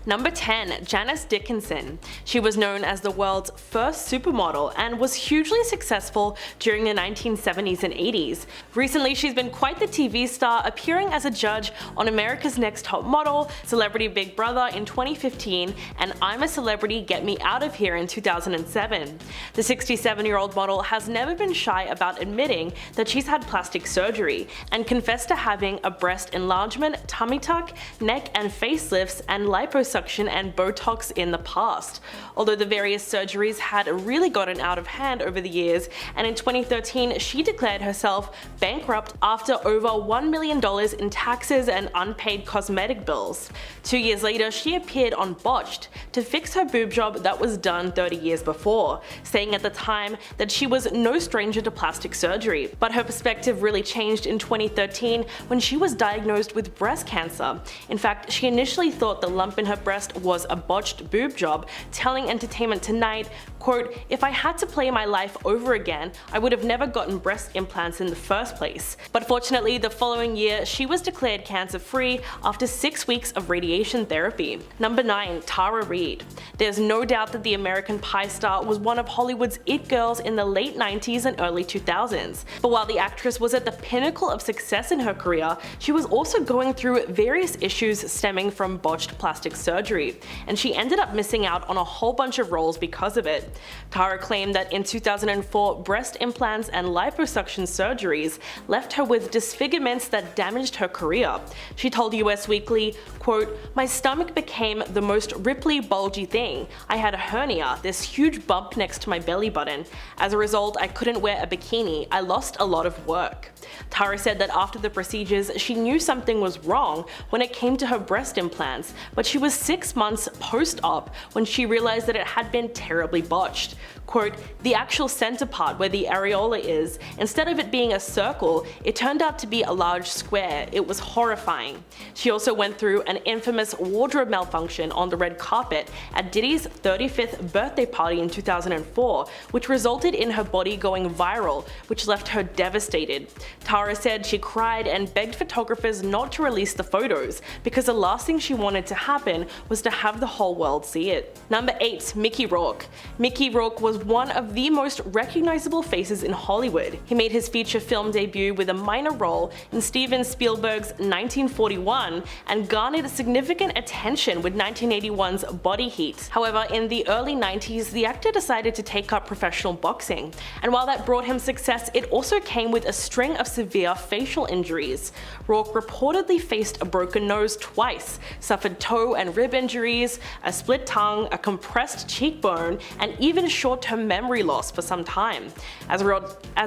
Number 10. Janice Dickinson. She was known as the world's first supermodel and was hugely successful during the 1970s and 80s. Recently, she's been quite the TV star, appearing as a judge on America's Next Top Model, Celebrity Big Brother in 2015, and I'm a Celebrity, Get Me Out of Here in 2007. The 67-year-old model has never been shy about admitting that she's had plastic surgery and confessed to having a breast enlargement, tummy tuck, neck and facelifts, and liposuction and Botox in the past. Although the various surgeries had really gotten out of hand over the years, and in 2013 she declared herself bankrupt after over $1 million in taxes and unpaid cosmetic bills. 2 years later, she appeared on Botched to fix her boob job that was done 30 years before, saying at the time that she was no stranger to plastic surgery. But her perspective really changed in 2013 when she was diagnosed with breast cancer. In fact, she initially thought the lump in her breast was a botched boob job, telling Entertainment Tonight, quote, "If I had to play my life over again, I would have never gotten breast implants in the first place." But fortunately, the following year, she was declared cancer-free after 6 weeks of radiation therapy. Number 9. Tara Reid. There's no doubt that the American Pie star was one of Hollywood's it girls in the late 90s and early 2000s. But while the actress was at the pinnacle of success in her career, she was also going through various issues stemming from botched plastic surgery, and she ended up missing out on a whole bunch of roles because of it. Tara claimed that in 2004, breast implants and liposuction surgeries left her with disfigurements that damaged her career. She told US Weekly, quote, "My stomach became the most ripply, bulgy thing. I had a hernia, this huge bump next to my belly button. As a result, I couldn't wear a bikini. I lost a lot of work." Tara said that after the procedures, she knew something was wrong when it came to her breast implants, but she was 6 months post-op when she realized that it had been terribly botched. Quote, "The actual center part where the areola is, instead of it being a circle, it turned out to be a large square. It was horrifying." She also went through an infamous wardrobe malfunction on the red carpet at Diddy's 35th birthday party in 2004, which resulted in her body going viral, which left her devastated. Tara said she cried and begged photographers not to release the photos because the last thing she wanted to happen was to have the whole world see it. Number 8. Mickey Rourke. Mickey Rourke was one of the most recognizable faces in Hollywood. He made his feature film debut with a minor role in Steven Spielberg's 1941 and garnered significant attention with 1981's Body Heat. However, in the early 90s, the actor decided to take up professional boxing, and while that brought him success, it also came with a string of severe facial injuries. Rourke reportedly faced a broken nose twice, suffered toe and rib injuries, a split tongue, a compressed cheekbone, and even short-term memory loss for some time. As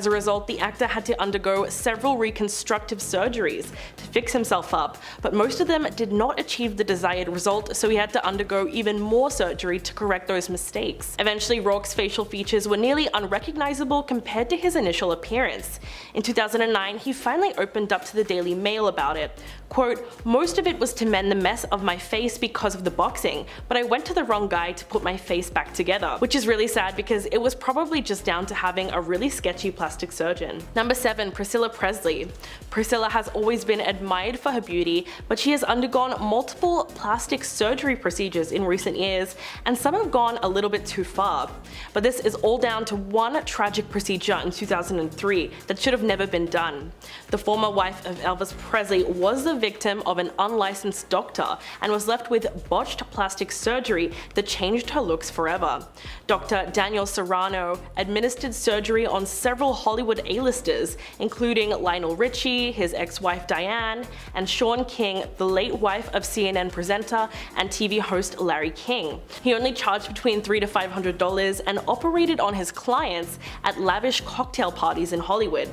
a result, the actor had to undergo several reconstructive surgeries to fix himself up, but most of them did not achieve the desired result, so he had to undergo even more surgery to correct those mistakes. Eventually, Rourke's facial features were nearly unrecognizable compared to his initial appearance. In 2009, he finally opened up to the Daily Mail about it. Quote, "Most of it was to mend the mess of my face because of the boxing, but I went to the wrong guy to put my face back together," which is really sad because it was probably just down to having a really sketchy plastic surgeon. Number 7. Priscilla Presley. Priscilla has always been admired for her beauty, but she has undergone multiple plastic surgery procedures in recent years, and some have gone a little bit too far. But this is all down to one tragic procedure in 2003 that should have never been done. The former wife of Elvis Presley was the victim of an unlicensed doctor and was left with botched plastic surgery that changed her looks forever. Dr. Daniel Serrano administered surgery on several Hollywood A-listers, including Lionel Richie, his ex-wife Diane, and Shaun King, the late wife of CNN presenter and TV host Larry King. He only charged between $300 to $500 and operated on his clients at lavish cocktail parties in Hollywood.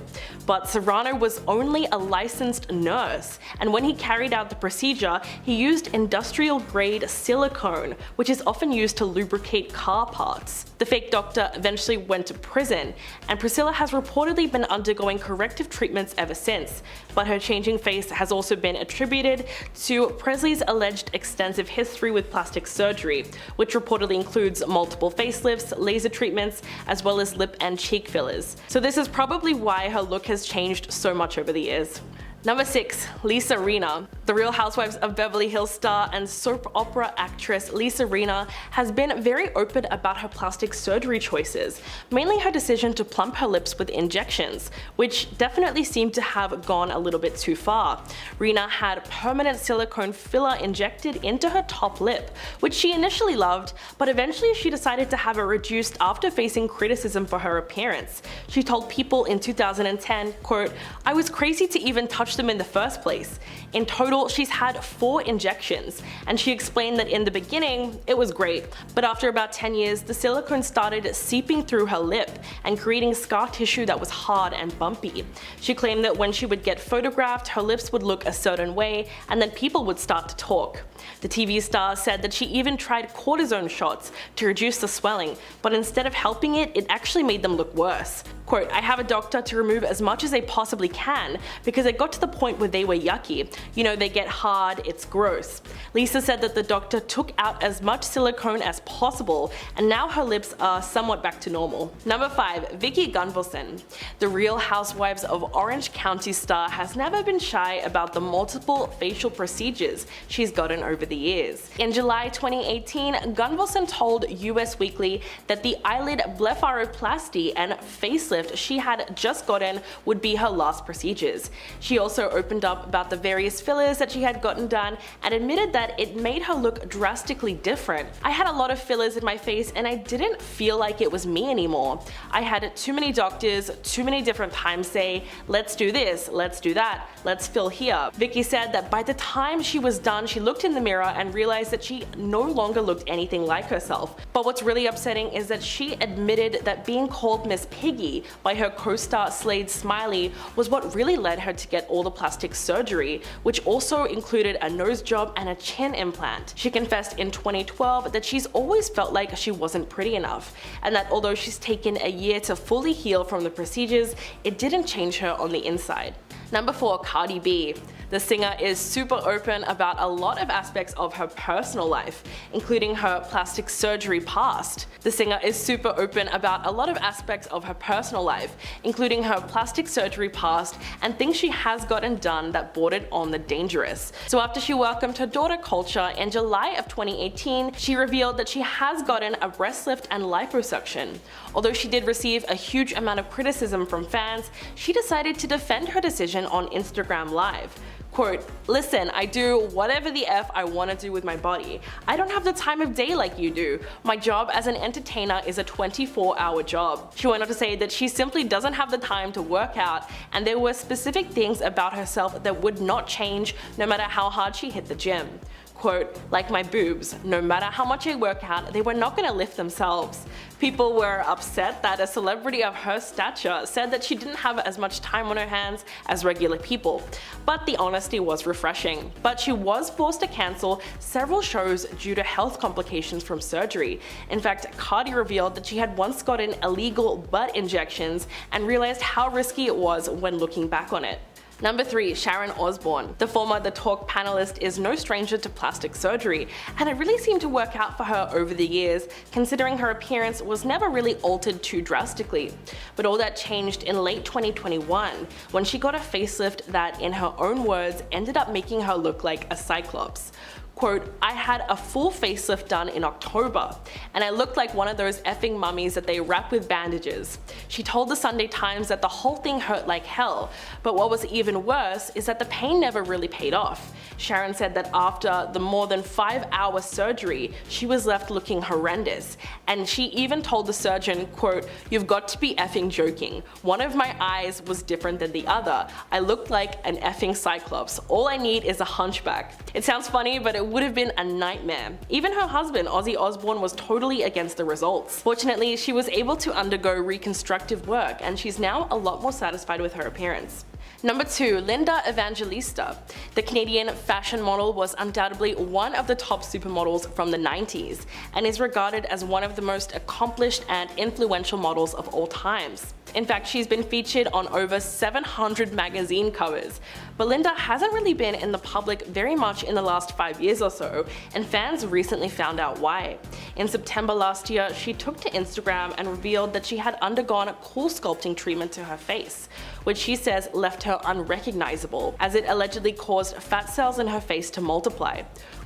But Serrano was only a licensed nurse, and when he carried out the procedure, he used industrial-grade silicone, which is often used to lubricate car parts. The fake doctor eventually went to prison, and Priscilla has reportedly been undergoing corrective treatments ever since, but her changing face has also been attributed to Presley's alleged extensive history with plastic surgery, which reportedly includes multiple facelifts, laser treatments, as well as lip and cheek fillers. So this is probably why her look has changed so much over the years. Number 6. Lisa Rinna. The Real Housewives of Beverly Hills star and soap opera actress Lisa Rinna has been very open about her plastic surgery choices, mainly her decision to plump her lips with injections, which definitely seemed to have gone a little bit too far. Rinna had permanent silicone filler injected into her top lip, which she initially loved, but eventually she decided to have it reduced after facing criticism for her appearance. She told People in 2010, quote, "I was crazy to even touch them in the first place. In total, she's had 4 injections, and she explained that in the beginning, it was great, but after about 10 years, the silicone started seeping through her lip and creating scar tissue that was hard and bumpy. She claimed that when she would get photographed, her lips would look a certain way, and then people would start to talk." The TV star said that she even tried cortisone shots to reduce the swelling, but instead of helping it, it actually made them look worse. Quote, "I have a doctor to remove as much as they possibly can because it got to the point where they were yucky. You know, they get hard, it's gross." Lisa said that the doctor took out as much silicone as possible, and now her lips are somewhat back to normal. Number 5. Vicki Gunvalson. The Real Housewives of Orange County star has never been shy about the multiple facial procedures she's gotten over the years. In July 2018, Gunvalson told US Weekly that the eyelid blepharoplasty and facelift she had just gotten would be her last procedures. She also opened up about the various fillers that she had gotten done and admitted that it made her look drastically different. "I had a lot of fillers in my face and I didn't feel like it was me anymore. I had too many doctors, too many different times say, let's do this, let's do that, let's fill here." Vicki said that by the time she was done, she looked in the mirror and realized that she no longer looked anything like herself. But what's really upsetting is that she admitted that being called Miss Piggy by her co-star Slade Smiley was what really led her to get all the plastic surgery, which also included a nose job and a chin implant. She confessed in 2012 that she's always felt like she wasn't pretty enough, and that although she's taken a year to fully heal from the procedures, it didn't change her on the inside. Number 4. Cardi B. The singer is super open about a lot of aspects of her personal life, including her plastic surgery past. The singer is super open about a lot of aspects of her personal life, including her plastic surgery past and things she has gotten done that bordered on the dangerous. So after she welcomed her daughter Culture in July of 2018, she revealed that she has gotten a breast lift and liposuction. Although she did receive a huge amount of criticism from fans, she decided to defend her decision on Instagram Live. Quote, "Listen, I do whatever the F I want to do with my body. I don't have the time of day like you do. My job as an entertainer is a 24-hour job." She went on to say that she simply doesn't have the time to work out, and there were specific things about herself that would not change no matter how hard she hit the gym. Quote, "Like my boobs, no matter how much I work out, they were not gonna lift themselves." People were upset that a celebrity of her stature said that she didn't have as much time on her hands as regular people, but the honesty was refreshing. But she was forced to cancel several shows due to health complications from surgery. In fact, Cardi revealed that she had once gotten illegal butt injections and realized how risky it was when looking back on it. Number 3. Sharon Osbourne. The former The Talk panelist is no stranger to plastic surgery, and it really seemed to work out for her over the years, considering her appearance was never really altered too drastically. But all that changed in late 2021, when she got a facelift that, in her own words, ended up making her look like a cyclops. Quote, "I had a full facelift done in October, and I looked like one of those effing mummies that they wrap with bandages." She told the Sunday Times that the whole thing hurt like hell, but what was even worse is that the pain never really paid off. Sharon said that after the more than 5-hour surgery, she was left looking horrendous, and she even told the surgeon, quote, "You've got to be effing joking. One of my eyes was different than the other. I looked like an effing cyclops. All I need is a hunchback." It sounds funny, but it would have been a nightmare. Even her husband, Ozzy Osbourne, was totally against the results. Fortunately, she was able to undergo reconstructive work, and she's now a lot more satisfied with her appearance. Number 2. Linda Evangelista. The Canadian fashion model was undoubtedly one of the top supermodels from the 90s, and is regarded as one of the most accomplished and influential models of all times. In fact, she's been featured on over 700 magazine covers. But Linda hasn't really been in the public very much in the last 5 years or so, and fans recently found out why. In September last year, she took to Instagram and revealed that she had undergone cool sculpting treatment to her face, which she says left her unrecognizable, as it allegedly caused fat cells in her face to multiply.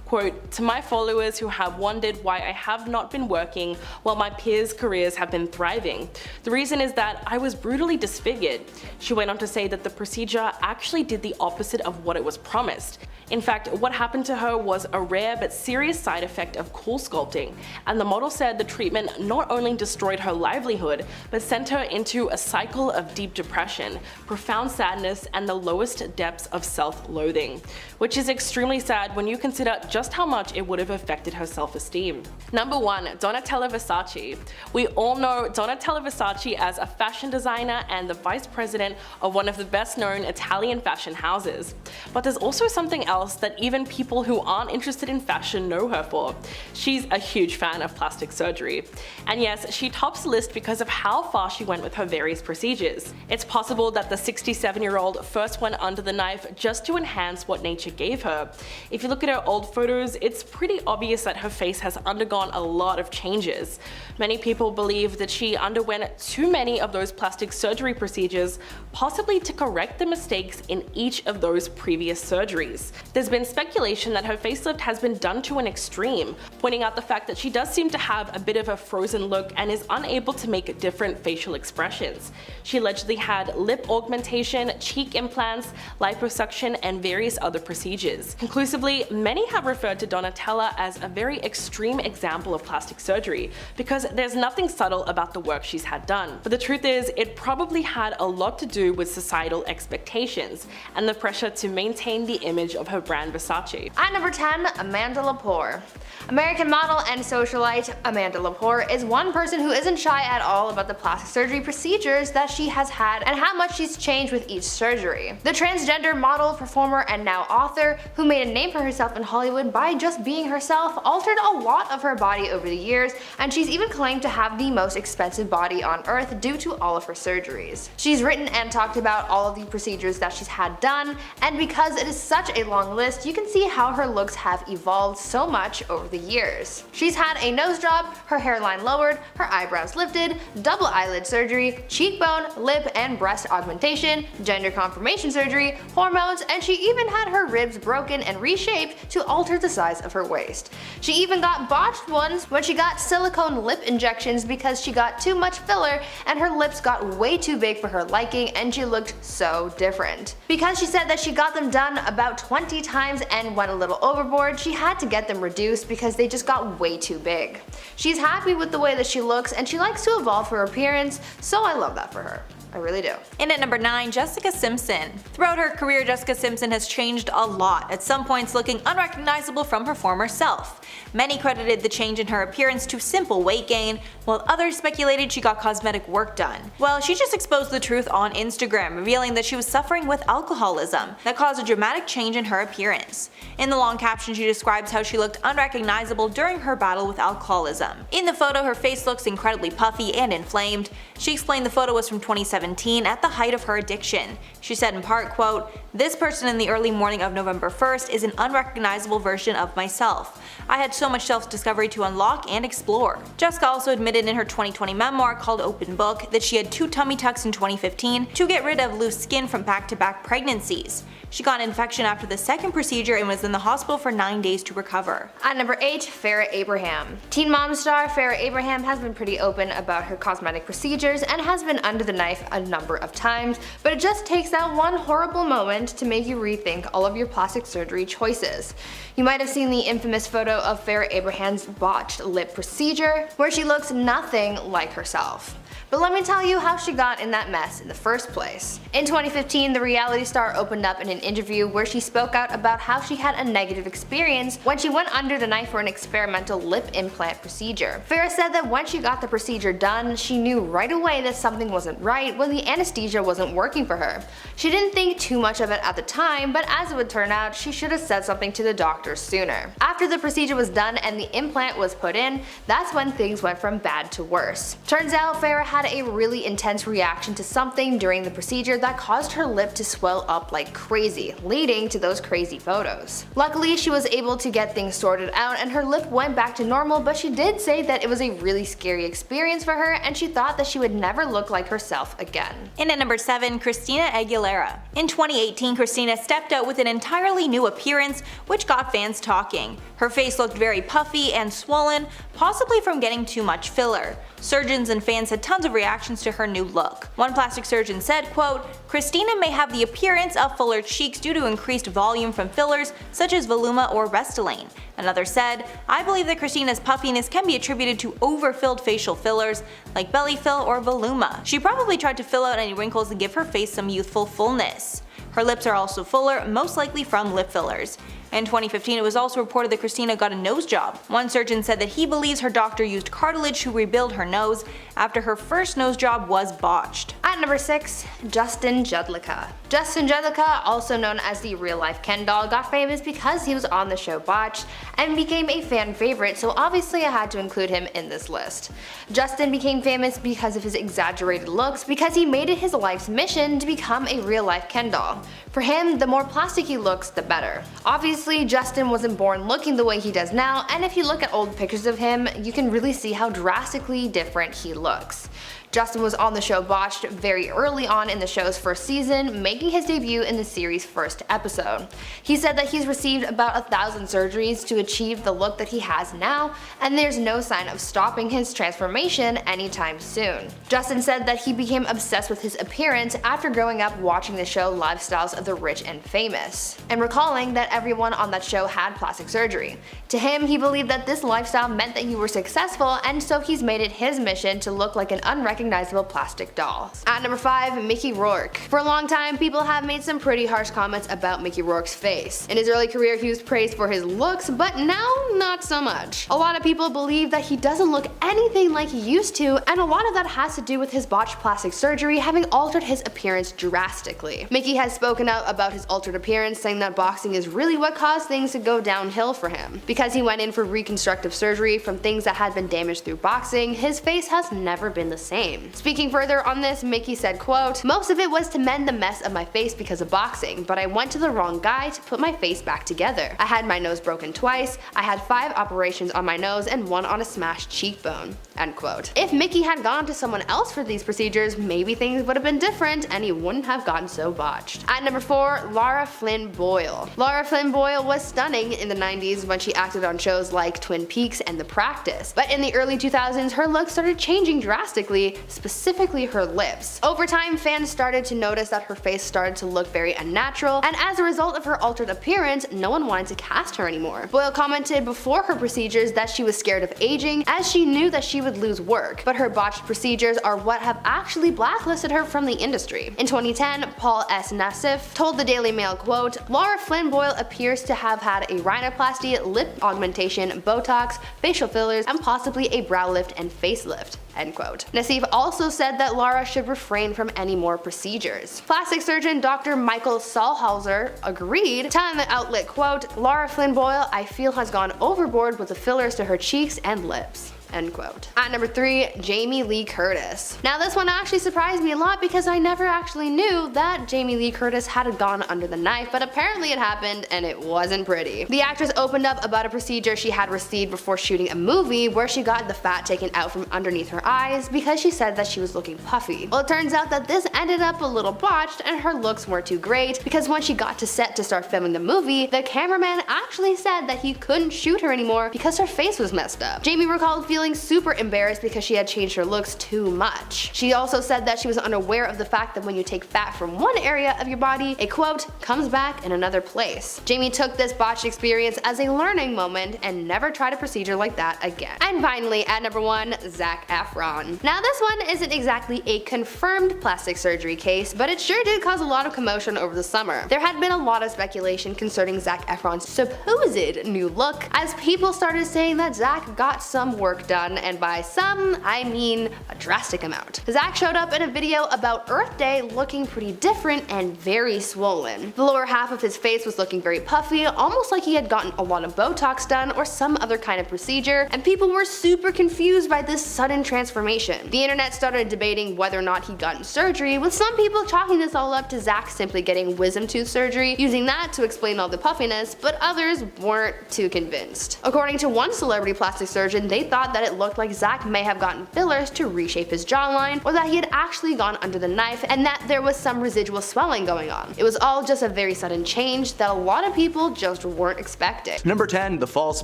Quote, "To my followers who have wondered why I have not been working while my peers' careers have been thriving, the reason is that I was brutally disfigured." She went on to say that the procedure actually did the opposite of what it was promised. In fact, what happened to her was a rare but serious side effect of cool sculpting, and the model said the treatment not only destroyed her livelihood, but sent her into a cycle of deep depression, profound sadness, and the lowest depths of self-loathing, which is extremely sad when you consider just how much it would have affected her self-esteem. Number 1. Donatella Versace. We all know Donatella Versace as a fashion designer and the vice president of one of the best-known Italian fashion houses. But there's also something else that even people who aren't interested in fashion know her for. She's a huge fan of plastic surgery. And yes, she tops the list because of how far she went with her various procedures. It's possible that the 67-year-old first went under the knife just to enhance what nature gave her. If you look at her old photos, it's pretty obvious that her face has undergone a lot of changes. Many people believe that she underwent too many of those plastic surgery procedures, possibly to correct the mistakes in each of those previous surgeries. There's been speculation that her facelift has been done to an extreme, pointing out the fact that she does seem to have a bit of a frozen look and is unable to make different facial expressions. She allegedly had lip augmentation, cheek implants, liposuction, and various other procedures. Conclusively, many have referred to Donatella as a very extreme example of plastic surgery because there's nothing subtle about the work she's had done. But the truth is, it probably had a lot to do with societal expectations and the pressure to maintain the image of her brand Versace. At number 10, Amanda Lepore. American model and socialite Amanda Lepore is one person who isn't shy at all about the plastic surgery procedures that she has had and how much she's changed with each surgery. The transgender model, performer, and now author, who made a name for herself in Hollywood by just being herself, altered a lot of her body over the years, and she's even claimed to have the most expensive body on earth due to all of her surgeries. She's written and talked about all of the procedures that she's had done, and because it is such a long list, you can see how her looks have evolved so much over the years. She's had a nose job, her hairline lowered, her eyebrows lifted, double eyelid surgery, cheekbone, lip, and breast augmentation, gender confirmation surgery, hormones, and she even had her ribs broken and reshaped to alter the size of her waist. She even got botched ones when she got silicone lip injections because she got too much filler and her lips got way too big for her liking and she looked so different. Because she said that she got them done about 20 times and went a little overboard, she had to get them reduced because they just got way too big. She's happy with the way that she looks and she likes to evolve her appearance, so I love that for her. I really do. And at number 9, Jessica Simpson. Throughout her career, Jessica Simpson has changed a lot, at some points looking unrecognizable from her former self. Many credited the change in her appearance to simple weight gain, while others speculated she got cosmetic work done. Well, she just exposed the truth on Instagram, revealing that she was suffering with alcoholism that caused a dramatic change in her appearance. In the long caption, she describes how she looked unrecognizable during her battle with alcoholism. In the photo, her face looks incredibly puffy and inflamed. She explained the photo was from 2017 at the height of her addiction. She said in part, quote, "This person in the early morning of November 1st is an unrecognizable version of myself. I had so much self-discovery to unlock and explore." Jessica also admitted in her 2020 memoir called Open Book that she had 2 tummy tucks in 2015 to get rid of loose skin from back-to-back pregnancies. She got an infection after the second procedure and was in the hospital for 9 days to recover. At number 8, Farrah Abraham. Teen Mom star Farrah Abraham has been pretty open about her cosmetic procedures and has been under the knife a number of times, but it just takes that one horrible moment to make you rethink all of your plastic surgery choices. You might have seen the infamous photo of Farrah Abraham's botched lip procedure, where she looks nothing like herself. But let me tell you how she got in that mess in the first place. In 2015, the reality star opened up in an interview where she spoke out about how she had a negative experience when she went under the knife for an experimental lip implant procedure. Farrah said that when she got the procedure done, she knew right away that something wasn't right when the anesthesia wasn't working for her. She didn't think too much of it at the time, but as it would turn out, she should have said something to the doctors sooner. After the procedure was done and the implant was put in, that's when things went from bad to worse. Turns out Farrah had a really intense reaction to something during the procedure that caused her lip to swell up like crazy. crazy, leading to those crazy photos. Luckily, she was able to get things sorted out and her lip went back to normal, but she did say that it was a really scary experience for her and she thought that she would never look like herself again. In at number 7, Christina Aguilera. In 2018, Christina stepped out with an entirely new appearance, which got fans talking. Her face looked very puffy and swollen, possibly from getting too much filler. Surgeons and fans had tons of reactions to her new look. One plastic surgeon said, quote, "Christina may have the appearance of fuller cheeks due to increased volume from fillers such as Voluma or Restylane." Another said, "I believe that Christina's puffiness can be attributed to overfilled facial fillers like belly fill or Voluma. She probably tried to fill out any wrinkles and give her face some youthful fullness." Her lips are also fuller, most likely from lip fillers. In 2015, it was also reported that Christina got a nose job. One surgeon said that he believes her doctor used cartilage to rebuild her nose after her first nose job was botched. At number 6, Justin Jedlica. Justin Jedlica, also known as the real-life Ken doll, got famous because he was on the show Botched and became a fan favorite, so obviously I had to include him in this list. Justin became famous because of his exaggerated looks because he made it his life's mission to become a real-life Ken doll. For him, the more plastic he looks, the better. Obviously, Justin wasn't born looking the way he does now, and if you look at old pictures of him, you can really see how drastically different he looks. Justin was on the show Botched very early on in the show's first season, making his debut in the series' first episode. He said that he's received about 1,000 surgeries to achieve the look that he has now, and there's no sign of stopping his transformation anytime soon. Justin said that he became obsessed with his appearance after growing up watching the show Lifestyles of the Rich and Famous, and recalling that everyone on that show had plastic surgery. To him, he believed that this lifestyle meant that you were successful, and so he's made it his mission to look like an unrecognizable plastic doll. At number 5, Mickey Rourke. For a long time, people have made some pretty harsh comments about Mickey Rourke's face. In his early career, he was praised for his looks, but now not so much. A lot of people believe that he doesn't look anything like he used to, and a lot of that has to do with his botched plastic surgery having altered his appearance drastically. Mickey has spoken out about his altered appearance, saying that boxing is really what caused things to go downhill for him. Because he went in for reconstructive surgery from things that had been damaged through boxing, his face has never been the same. Speaking further on this, Mickey said, quote, "Most of it was to mend the mess of my face because of boxing, but I went to the wrong guy to put my face back together. I had my nose broken twice, I had 5 operations on my nose and 1 on a smashed cheekbone." End quote. If Mickey had gone to someone else for these procedures, maybe things would have been different and he wouldn't have gotten so botched. At number 4, Lara Flynn Boyle. Lara Flynn Boyle was stunning in the 90s when she acted on shows like Twin Peaks and The Practice, but in the early 2000s her look started changing drastically, specifically her lips. Over time, fans started to notice that her face started to look very unnatural, and as a result of her altered appearance, no one wanted to cast her anymore. Boyle commented before her procedures that she was scared of aging as she knew that she would lose work, but her botched procedures are what have actually blacklisted her from the industry. In 2010, Paul S. Nassif told the Daily Mail, quote, "Lara Flynn Boyle appears to have had a rhinoplasty, lip augmentation, Botox, facial fillers, and possibly a brow lift and facelift." End quote. Nassif also said that Lara should refrain from any more procedures. Plastic surgeon Dr. Michael Saulhauser agreed, telling the outlet, quote, "Lara Flynn Boyle, I feel, has gone overboard with the fillers to her cheeks and lips." End quote. At number 3, Jamie Lee Curtis. Now this one actually surprised me a lot because I never actually knew that Jamie Lee Curtis had gone under the knife, but apparently it happened and it wasn't pretty. The actress opened up about a procedure she had received before shooting a movie where she got the fat taken out from underneath her eyes because she said that she was looking puffy. Well, it turns out that this ended up a little botched and her looks weren't too great because when she got to set to start filming the movie, the cameraman actually said that he couldn't shoot her anymore because her face was messed up. Jamie recalled feeling super embarrassed because she had changed her looks too much. She also said that she was unaware of the fact that when you take fat from one area of your body, it, quote, "comes back in another place." Jamie took this botched experience as a learning moment and never tried a procedure like that again. And finally, at number 1, Zac Efron. Now this one isn't exactly a confirmed plastic surgery case, but it sure did cause a lot of commotion over the summer. There had been a lot of speculation concerning Zac Efron's supposed new look, as people started saying that Zac got some work work done, and by some, I mean a drastic amount. Zach showed up in a video about Earth Day looking pretty different and very swollen. The lower half of his face was looking very puffy, almost like he had gotten a lot of Botox done or some other kind of procedure, and people were super confused by this sudden transformation. The internet started debating whether or not he'd gotten surgery, with some people chalking this all up to Zach simply getting wisdom tooth surgery, using that to explain all the puffiness, but others weren't too convinced. According to one celebrity plastic surgeon, they thought that it looked like Zach may have gotten fillers to reshape his jawline, or that he had actually gone under the knife and that there was some residual swelling going on. It was all just a very sudden change that a lot of people just weren't expecting. Number 10. The false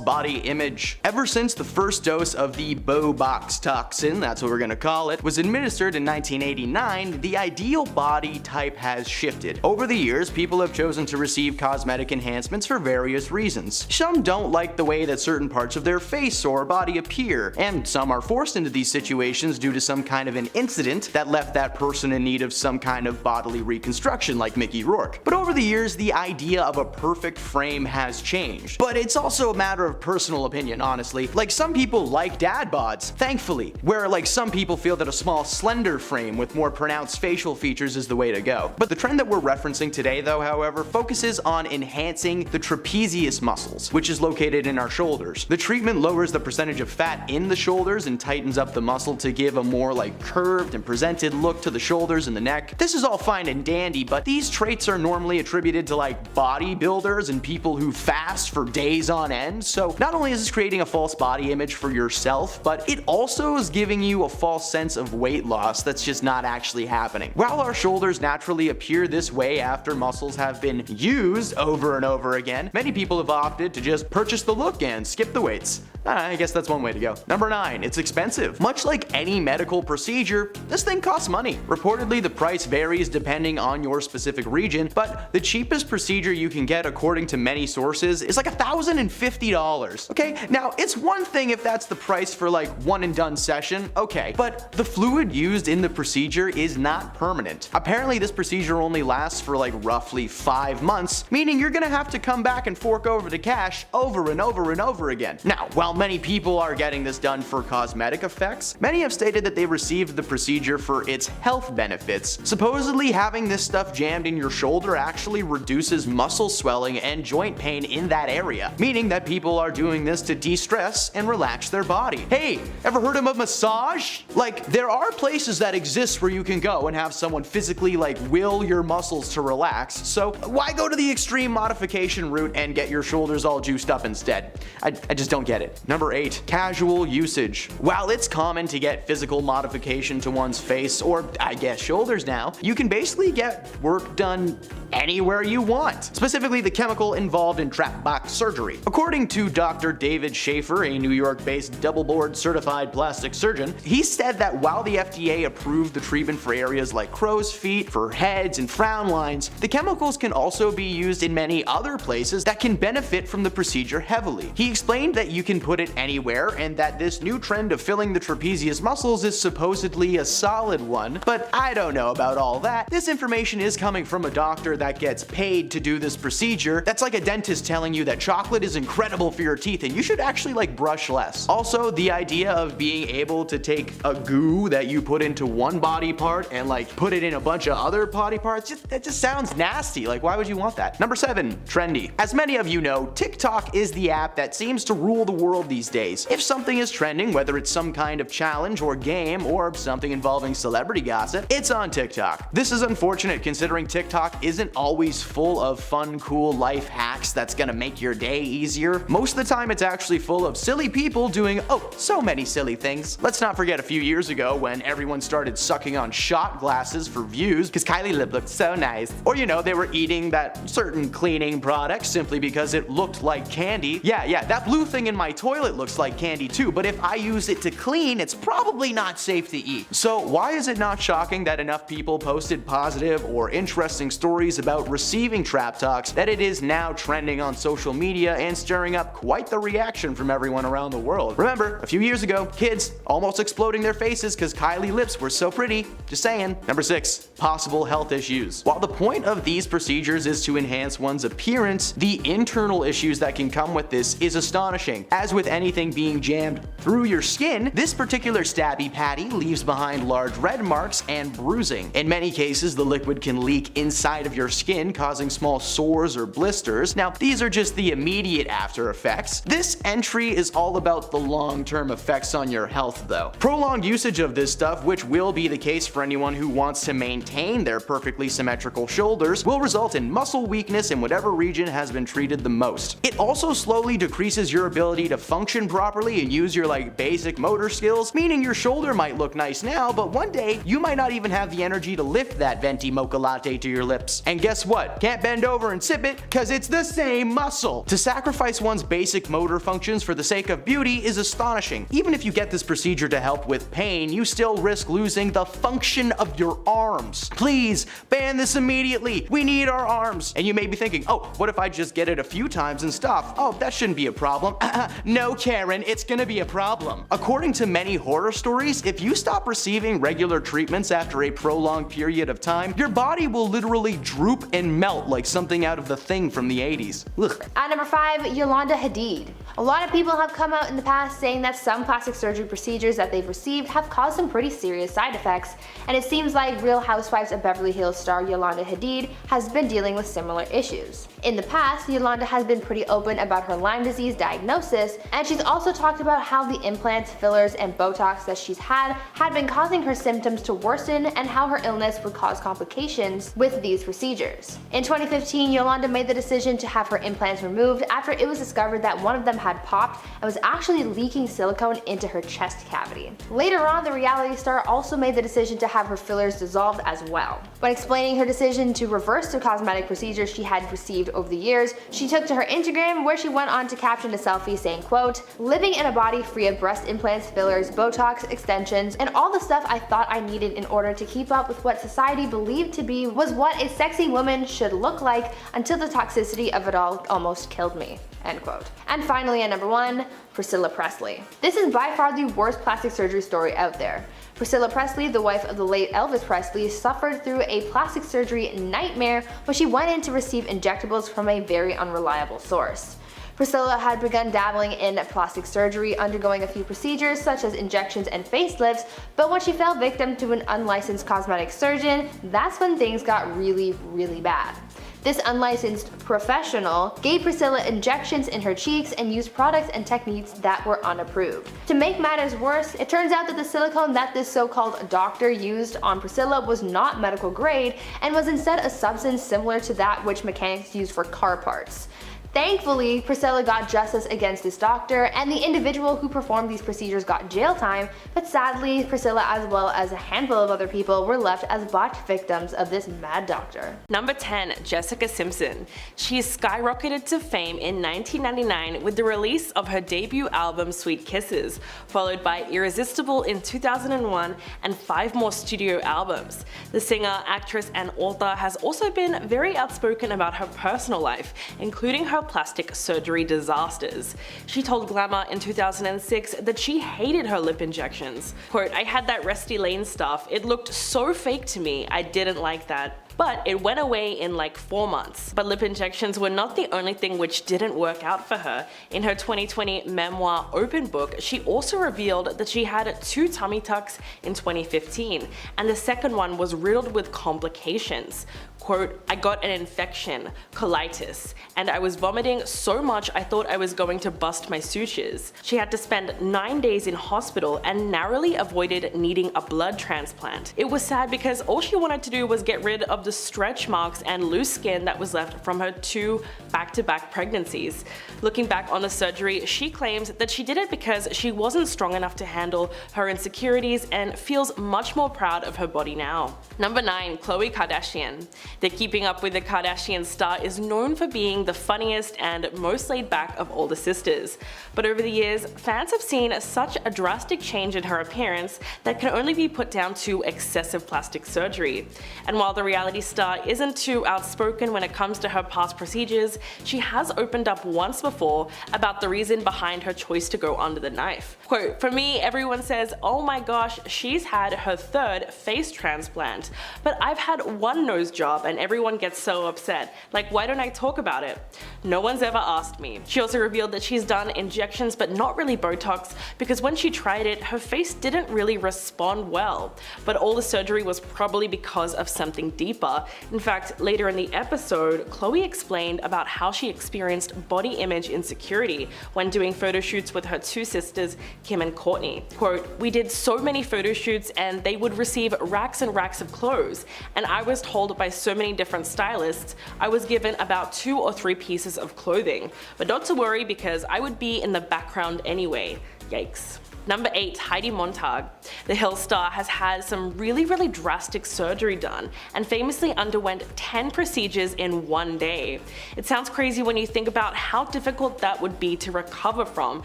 body image. Ever since the first dose of the Botox toxin, that's what we're gonna call it, was administered in 1989, the ideal body type has shifted. Over the years, people have chosen to receive cosmetic enhancements for various reasons. Some don't like the way that certain parts of their face or body appear, and some are forced into these situations due to some kind of an incident that left that person in need of some kind of bodily reconstruction, like Mickey Rourke. But over the years, the idea of a perfect frame has changed. But it's also a matter of personal opinion, honestly. Like, some people like dad bods, thankfully, where like some people feel that a small slender frame with more pronounced facial features is the way to go. But the trend that we're referencing today though, however, focuses on enhancing the trapezius muscles, which is located in our shoulders. The treatment lowers the percentage of fat in the shoulders and tightens up the muscle to give a more like curved and presented look to the shoulders and the neck. This is all fine and dandy, but these traits are normally attributed to like bodybuilders and people who fast for days on end. So not only is this creating a false body image for yourself, but it also is giving you a false sense of weight loss that's just not actually happening. While our shoulders naturally appear this way after muscles have been used over and over again, many people have opted to just purchase the look and skip the weights. I guess that's one way to go. Number 9. It's expensive. Much like any medical procedure, this thing costs money. Reportedly, the price varies depending on your specific region, but the cheapest procedure you can get according to many sources is like $1,050. Okay, now it's one thing if that's the price for like one and done session, okay, but the fluid used in the procedure is not permanent. Apparently this procedure only lasts for like roughly 5 months, meaning you're gonna have to come back and fork over the cash over and over and over again. Now, while many people are getting this done for cosmetic effects, many have stated that they received the procedure for its health benefits. Supposedly having this stuff jammed in your shoulder actually reduces muscle swelling and joint pain in that area, meaning that people are doing this to de-stress and relax their body. Hey, ever heard of a massage? Like, there are places that exist where you can go and have someone physically like will your muscles to relax, so why go to the extreme modification route and get your shoulders all juiced up instead? I just don't get it. Number 8. Casual usage. While it's common to get physical modification to one's face, or I guess shoulders now, you can basically get work done anywhere you want. Specifically, the chemical involved in trap box surgery. According to Dr. David Schaefer, a New York-based double-board certified plastic surgeon, he said that while the FDA approved the treatment for areas like crow's feet, for heads, and frown lines, the chemicals can also be used in many other places that can benefit from the procedure heavily. He explained that you can put it anywhere and that this new trend of filling the trapezius muscles is supposedly a solid one, but I don't know about all that. This information is coming from a doctor that gets paid to do this procedure. That's like a dentist telling you that chocolate is incredible for your teeth and you should actually like brush less. Also, the idea of being able to take a goo that you put into one body part and like put it in a bunch of other body parts, that just sounds nasty. Like, why would you want that? Number 7. Trendy. As many of you know, TikTok is the app that seems to rule the world these days. If something is trending, whether it's some kind of challenge or game or something involving celebrity gossip, it's on TikTok. This is unfortunate considering TikTok isn't always full of fun, cool life hacks that's gonna make your day easier. Most of the time it's actually full of silly people doing so many silly things. Let's not forget a few years ago when everyone started sucking on shot glasses for views because Kylie lip looked so nice. Or you know, they were eating that certain cleaning product simply because it looked like candy. Yeah, that blue thing in my toilet looks like candy too, but if I use it to clean, it's probably not safe to eat. So why is it not shocking that enough people posted positive or interesting stories about receiving trap talks that it is now trending on social media and stirring up quite the reaction from everyone around the world? Remember, a few years ago, kids almost exploding their faces because Kylie lips were so pretty. Just saying. Number 6. Possible health issues. While the point of these procedures is to enhance one's appearance, the internal issues that can come with this is astonishing. As with anything being jammed and through your skin, this particular stabby patty leaves behind large red marks and bruising. In many cases, the liquid can leak inside of your skin, causing small sores or blisters. Now, these are just the immediate after effects. This entry is all about the long-term effects on your health though. Prolonged usage of this stuff, which will be the case for anyone who wants to maintain their perfectly symmetrical shoulders, will result in muscle weakness in whatever region has been treated the most. It also slowly decreases your ability to function properly and use your basic motor skills, meaning your shoulder might look nice now, but one day you might not even have the energy to lift that venti mocha latte to your lips. And guess what? Can't bend over and sip it, cause it's the same muscle. To sacrifice one's basic motor functions for the sake of beauty is astonishing. Even if you get this procedure to help with pain, you still risk losing the function of your arms. Please, ban this immediately. We need our arms. And you may be thinking, oh, what if I just get it a few times and stop? Oh, that shouldn't be a problem. No, Karen, it's gonna be a problem. According to many horror stories, if you stop receiving regular treatments after a prolonged period of time, your body will literally droop and melt like something out of The Thing from the 80s. Ugh. At number 5, Yolanda Hadid. A lot of people have come out in the past saying that some plastic surgery procedures that they've received have caused some pretty serious side effects, and it seems like Real Housewives of Beverly Hills star Yolanda Hadid has been dealing with similar issues. In the past, Yolanda has been pretty open about her Lyme disease diagnosis, and she's also talked about how the implants, fillers, and Botox that she's had been causing her symptoms to worsen and how her illness would cause complications with these procedures. In 2015, Yolanda made the decision to have her implants removed after it was discovered that one of them had popped and was actually leaking silicone into her chest cavity. Later on, the reality star also made the decision to have her fillers dissolved as well. When explaining her decision to reverse the cosmetic procedures she had received over the years, she took to her Instagram where she went on to caption a selfie saying, quote, "Living in a body free of breast implants, fillers, Botox, extensions, and all the stuff I thought I needed in order to keep up with what society believed to be was what a sexy woman should look like until the toxicity of it all almost killed me." End quote. And finally at number 1, Priscilla Presley. This is by far the worst plastic surgery story out there. Priscilla Presley, the wife of the late Elvis Presley, suffered through a plastic surgery nightmare when she went in to receive injectables from a very unreliable source. Priscilla had begun dabbling in plastic surgery, undergoing a few procedures such as injections and facelifts, but when she fell victim to an unlicensed cosmetic surgeon, that's when things got really, really bad. This unlicensed professional gave Priscilla injections in her cheeks and used products and techniques that were unapproved. To make matters worse, it turns out that the silicone that this so-called doctor used on Priscilla was not medical grade and was instead a substance similar to that which mechanics use for car parts. Thankfully, Priscilla got justice against this doctor, and the individual who performed these procedures got jail time, but sadly, Priscilla as well as a handful of other people were left as botched victims of this mad doctor. Number 10, Jessica Simpson. She skyrocketed to fame in 1999 with the release of her debut album Sweet Kisses, followed by Irresistible in 2001 and 5 more studio albums. The singer, actress, and author has also been very outspoken about her personal life, including her plastic surgery disasters. She told Glamour in 2006 that she hated her lip injections. Quote, "I had that Resty Lane stuff. It looked so fake to me. I didn't like that. But it went away in like 4 months. But lip injections were not the only thing which didn't work out for her. In her 2020 memoir Open Book, she also revealed that she had 2 tummy tucks in 2015, and the second one was riddled with complications. Quote, "I got an infection, colitis, and I was vomiting so much I thought I was going to bust my sutures." She had to spend 9 days in hospital and narrowly avoided needing a blood transplant. It was sad because all she wanted to do was get rid of the stretch marks and loose skin that was left from her 2 back-to-back pregnancies. Looking back on the surgery, she claims that she did it because she wasn't strong enough to handle her insecurities and feels much more proud of her body now. Number 9, Khloe Kardashian. The Keeping Up with the Kardashians star is known for being the funniest and most laid back of all the sisters. But over the years, fans have seen such a drastic change in her appearance that can only be put down to excessive plastic surgery. And while the reality reality star isn't too outspoken when it comes to her past procedures, she has opened up once before about the reason behind her choice to go under the knife. Quote, "For me, everyone says, oh my gosh, she's had her 3rd face transplant, but I've had 1 nose job and everyone gets so upset. Like, why don't I talk about it? No one's ever asked me." She also revealed that she's done injections but not really Botox because when she tried it, her face didn't really respond well. But all the surgery was probably because of something deeper. In fact, later in the episode, Khloe explained about how she experienced body image insecurity when doing photo shoots with her 2 sisters, Kim and Courtney. Quote, "We did so many photo shoots and they would receive racks and racks of clothes, and I was told by so many different stylists I was given about 2 or 3 pieces of clothing, but not to worry because I would be in the background anyway. Yikes." Number 8, Heidi Montag. The Hill star has had some really drastic surgery done and famously underwent 10 procedures in 1 day. It sounds crazy when you think about how difficult that would be to recover from,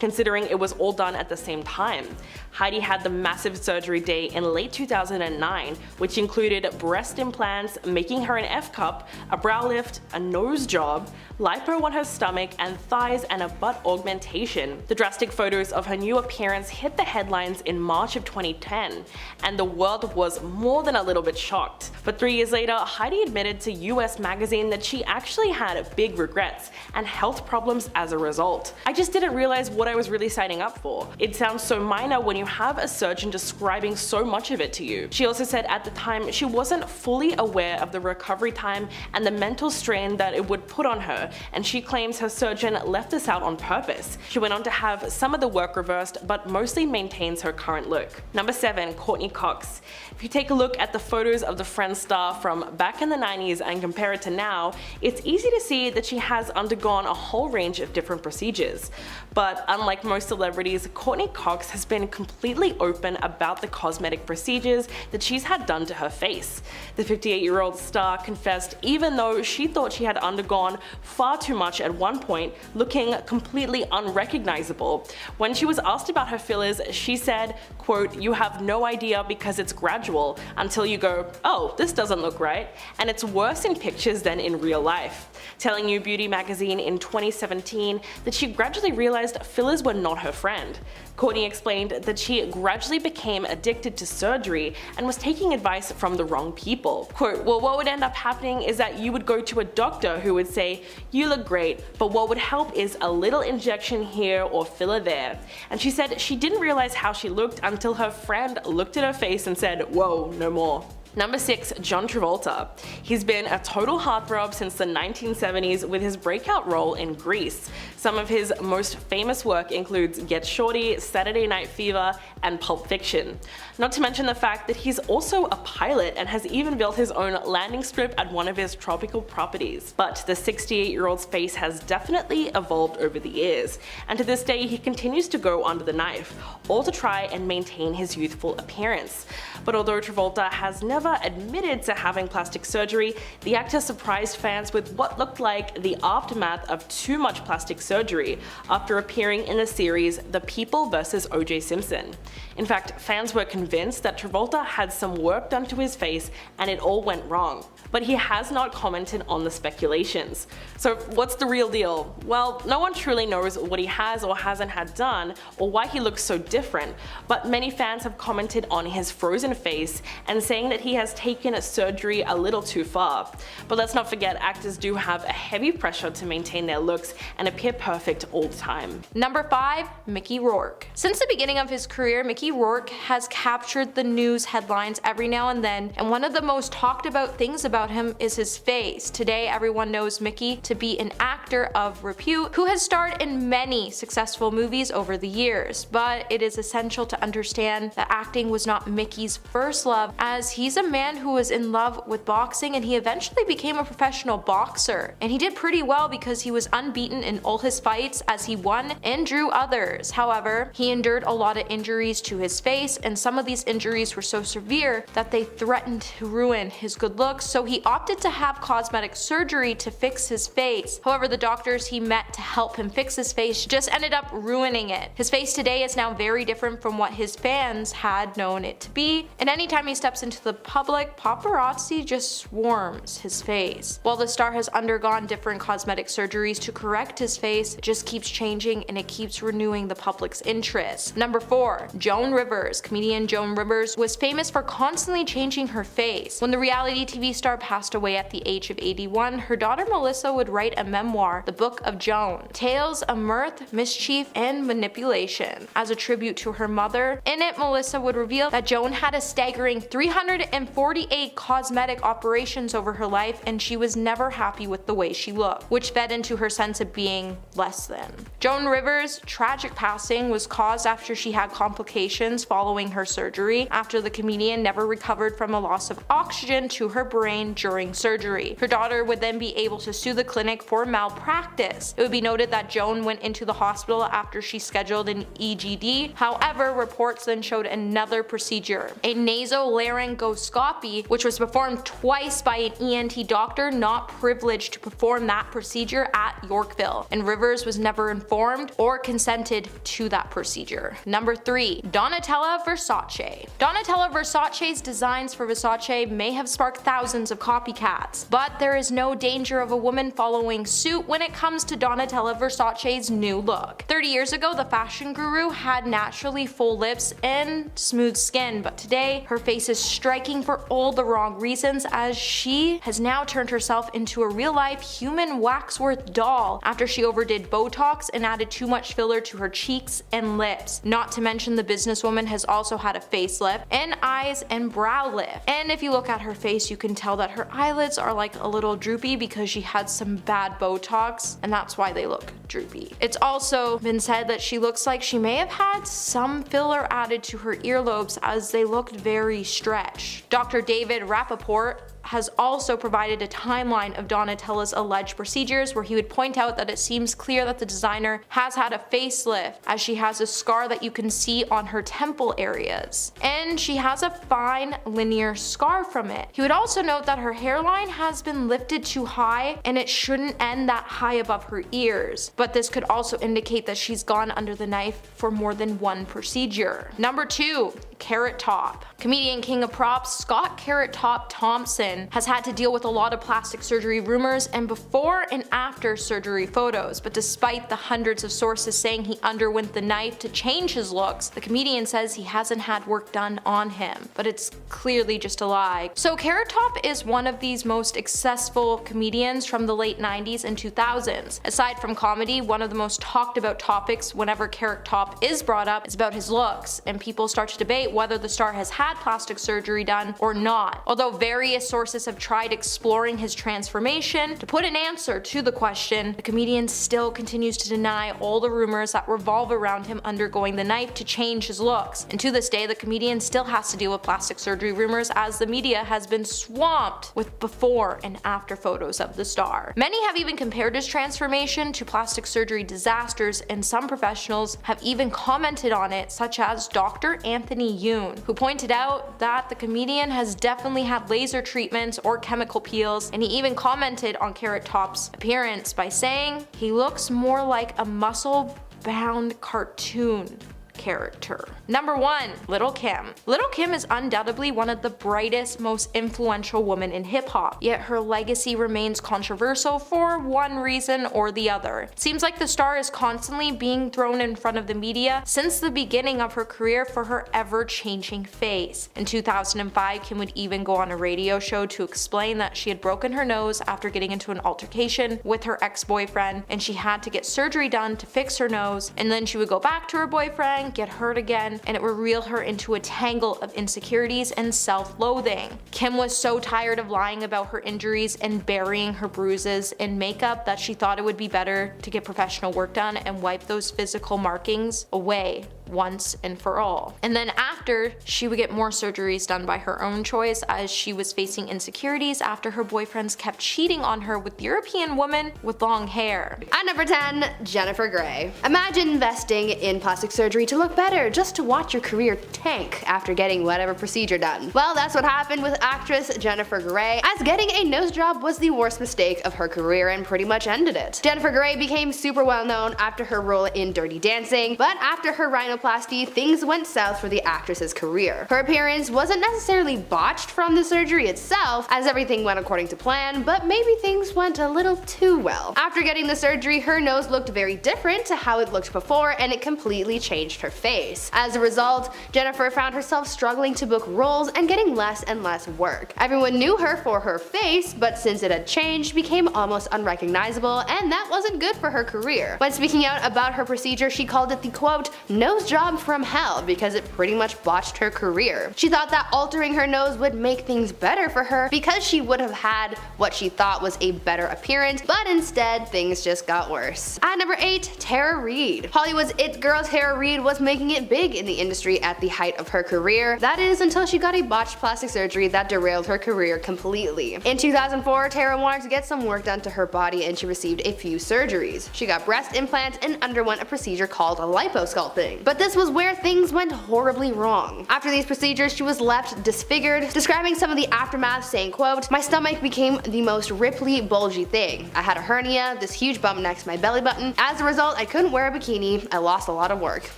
considering it was all done at the same time. Heidi had the massive surgery day in late 2009, which included breast implants, making her an F-cup, a brow lift, a nose job, lipo on her stomach and thighs, and a butt augmentation. The drastic photos of her new appearance hit the headlines in March of 2010, and the world was more than a little bit shocked. But 3 years later, Heidi admitted to US Magazine that she actually had big regrets and health problems as a result. "I just didn't realize what I was really signing up for. It sounds so minor when you have a surgeon describing so much of it to you." She also said at the time she wasn't fully aware of the recovery time and the mental strain that it would put on her, and she claims her surgeon left this out on purpose. She went on to have some of the work reversed, but mostly maintains her current look. Number 7, Courtney Cox. If you take a look at the photos of the Friends star from back in the 90s and compare it to now, it's easy to see that she has undergone a whole range of different procedures. But unlike most celebrities, Courtney Cox has been completely open about the cosmetic procedures that she's had done to her face. The 58-year-old star confessed even though she thought she had undergone far too much at one point, looking completely unrecognizable. When she was asked about her fillers, she said, quote, "You have no idea because it's gradual until you go, oh, this doesn't look right, and it's worse in pictures than in real life." Telling You Beauty magazine in 2017 that she gradually realized fillers were not her friend. Courtney explained that she gradually became addicted to surgery and was taking advice from the wrong people. Quote, "Well, what would end up happening is that you would go to a doctor who would say, you look great, but what would help is a little injection here or filler there." And she said she didn't realize how she looked until her friend looked at her face and said, "Whoa, no more." Number 6, John Travolta. He's been a total heartthrob since the 1970s with his breakout role in Grease. Some of his most famous work includes Get Shorty, Saturday Night Fever, and Pulp Fiction. Not to mention the fact that he's also a pilot and has even built his own landing strip at one of his tropical properties. But the 68-year-old's face has definitely evolved over the years, and to this day he continues to go under the knife, all to try and maintain his youthful appearance. But although Travolta has never admitted to having plastic surgery, the actor surprised fans with what looked like the aftermath of too much plastic surgery after appearing in the series The People vs. O.J. Simpson. In fact, fans were convinced that Travolta had some work done to his face and it all went wrong. But he has not commented on the speculations. So what's the real deal? Well, no one truly knows what he has or hasn't had done or why he looks so different, but many fans have commented on his frozen face and saying that he has taken surgery a little too far. But let's not forget, actors do have a heavy pressure to maintain their looks and appear perfect all the time. Number 5, Mickey Rourke. Since the beginning of his career, Mickey Rourke has captured the news headlines every now and then, and one of the most talked about things about him is his face. Today, everyone knows Mickey to be an actor of repute who has starred in many successful movies over the years, but it is essential to understand that acting was not Mickey's first love, as he's a man who was in love with boxing and he eventually became a professional boxer. And he did pretty well because he was unbeaten in all his fights as he won and drew others. However, he endured a lot of injuries to his face, and some of these injuries were so severe that they threatened to ruin his good looks, so he opted to have cosmetic surgery to fix his face. However, the doctors he met to help him fix his face just ended up ruining it. His face today is now very different from what his fans had known it to be, and anytime he steps into the public, paparazzi just swarms his face. While the star has undergone different cosmetic surgeries to correct his face, it just keeps changing and it keeps renewing the public's interest. Number 4. Joan Rivers. Comedian Joan Rivers was famous for constantly changing her face. When the reality TV star passed away at the age of 81, her daughter Melissa would write a memoir, The Book of Joan, tales of mirth, mischief, and manipulation. As a tribute to her mother, in it Melissa would reveal that Joan had a staggering 348 cosmetic operations over her life and she was never happy with the way she looked, which fed into her sense of being less than. Joan Rivers' tragic passing was caused after she had complications following her surgery, after the comedian never recovered from a loss of oxygen to her brain during surgery. Her daughter would then be able to sue the clinic for malpractice. It would be noted that Joan went into the hospital after she scheduled an EGD. However, reports then showed another procedure, a nasolaryngoscopy, which was performed twice by an ENT doctor not privileged to perform that procedure at Yorkville, and Rivers was never informed or consented to that procedure. Number 3. Donatella Versace. Donatella Versace's designs for Versace may have sparked thousands of copycats, but there is no danger of a woman following suit when it comes to Donatella Versace's new look. 30 years ago, the fashion guru had naturally full lips and smooth skin, but today her face is striking for all the wrong reasons, as she has now turned herself into a real-life human waxwork doll after she overdid Botox and added too much filler to her cheeks and lips. Not to mention, the businesswoman has also had a facelift and eyes and brow lift. And if you look at her face, you can tell that her eyelids are like a little droopy because she had some bad Botox, and that's why they look droopy. It's also been said that she looks like she may have had some filler added to her earlobes, as they looked very stretched. Dr. David Rappaport has also provided a timeline of Donatella's alleged procedures, where he would point out that it seems clear that the designer has had a facelift, as she has a scar that you can see on her temple areas, and she has a fine linear scar from it. He would also note that her hairline has been lifted too high and it shouldn't end that high above her ears, but this could also indicate that she's gone under the knife for more than one procedure. Number 2. Carrot Top. Comedian king of props Scott Carrot Top Thompson has had to deal with a lot of plastic surgery rumors and before and after surgery photos, but despite the hundreds of sources saying he underwent the knife to change his looks, the comedian says he hasn't had work done on him, but it's clearly just a lie. So Carrot Top is one of these most successful comedians from the late 90s and 2000s. Aside from comedy, one of the most talked about topics whenever Carrot Top is brought up is about his looks, and people start to debate whether the star has had plastic surgery done or not. Although various sources have tried exploring his transformation to put an answer to the question, the comedian still continues to deny all the rumors that revolve around him undergoing the knife to change his looks. And to this day, the comedian still has to deal with plastic surgery rumors, as the media has been swamped with before and after photos of the star. Many have even compared his transformation to plastic surgery disasters, and some professionals have even commented on it, such as Dr. Anthony Yoon, who pointed out that the comedian has definitely had laser treatments or chemical peels, and he even commented on Carrot Top's appearance by saying he looks more like a muscle-bound cartoon character. Number 1. Little Kim. Little Kim is undoubtedly one of the brightest, most influential women in hip-hop, yet her legacy remains controversial for one reason or the other. It seems like the star is constantly being thrown in front of the media since the beginning of her career for her ever-changing face. In 2005, Kim would even go on a radio show to explain that she had broken her nose after getting into an altercation with her ex-boyfriend, and she had to get surgery done to fix her nose, and then she would go back to her boyfriend, get hurt again, and it would reel her into a tangle of insecurities and self-loathing. Kim was so tired of lying about her injuries and burying her bruises in makeup that she thought it would be better to get professional work done and wipe those physical markings away once and for all. And then after, she would get more surgeries done by her own choice, as she was facing insecurities after her boyfriends kept cheating on her with European women with long hair. At number 10, Jennifer Grey. Imagine investing in plastic surgery to look better just to watch your career tank after getting whatever procedure done. Well, that's what happened with actress Jennifer Grey, as getting a nose job was the worst mistake of her career and pretty much ended it. Jennifer Grey became super well known after her role in Dirty Dancing, but after her rhinoplasty rhinoplasty, things went south for the actress's career. Her appearance wasn't necessarily botched from the surgery itself, as everything went according to plan, but maybe things went a little too well. After getting the surgery, her nose looked very different to how it looked before, and it completely changed her face. As a result, Jennifer found herself struggling to book roles and getting less and less work. Everyone knew her for her face, but since it had changed, she became almost unrecognizable, and that wasn't good for her career. When speaking out about her procedure, she called it the quote, nose job from hell, because it pretty much botched her career. She thought that altering her nose would make things better for her because she would have had what she thought was a better appearance, but instead things just got worse. At number 8, Tara Reid. Hollywood's it girl Tara Reid was making it big in the industry at the height of her career. That is until she got a botched plastic surgery that derailed her career completely. In 2004, Tara wanted to get some work done to her body and she received a few surgeries. She got breast implants and underwent a procedure called liposculpting. But this was where things went horribly wrong. After these procedures, she was left disfigured, describing some of the aftermath saying quote, my stomach became the most ripply, bulgy thing. I had a hernia, this huge bump next to my belly button. As a result, I couldn't wear a bikini. I lost a lot of work.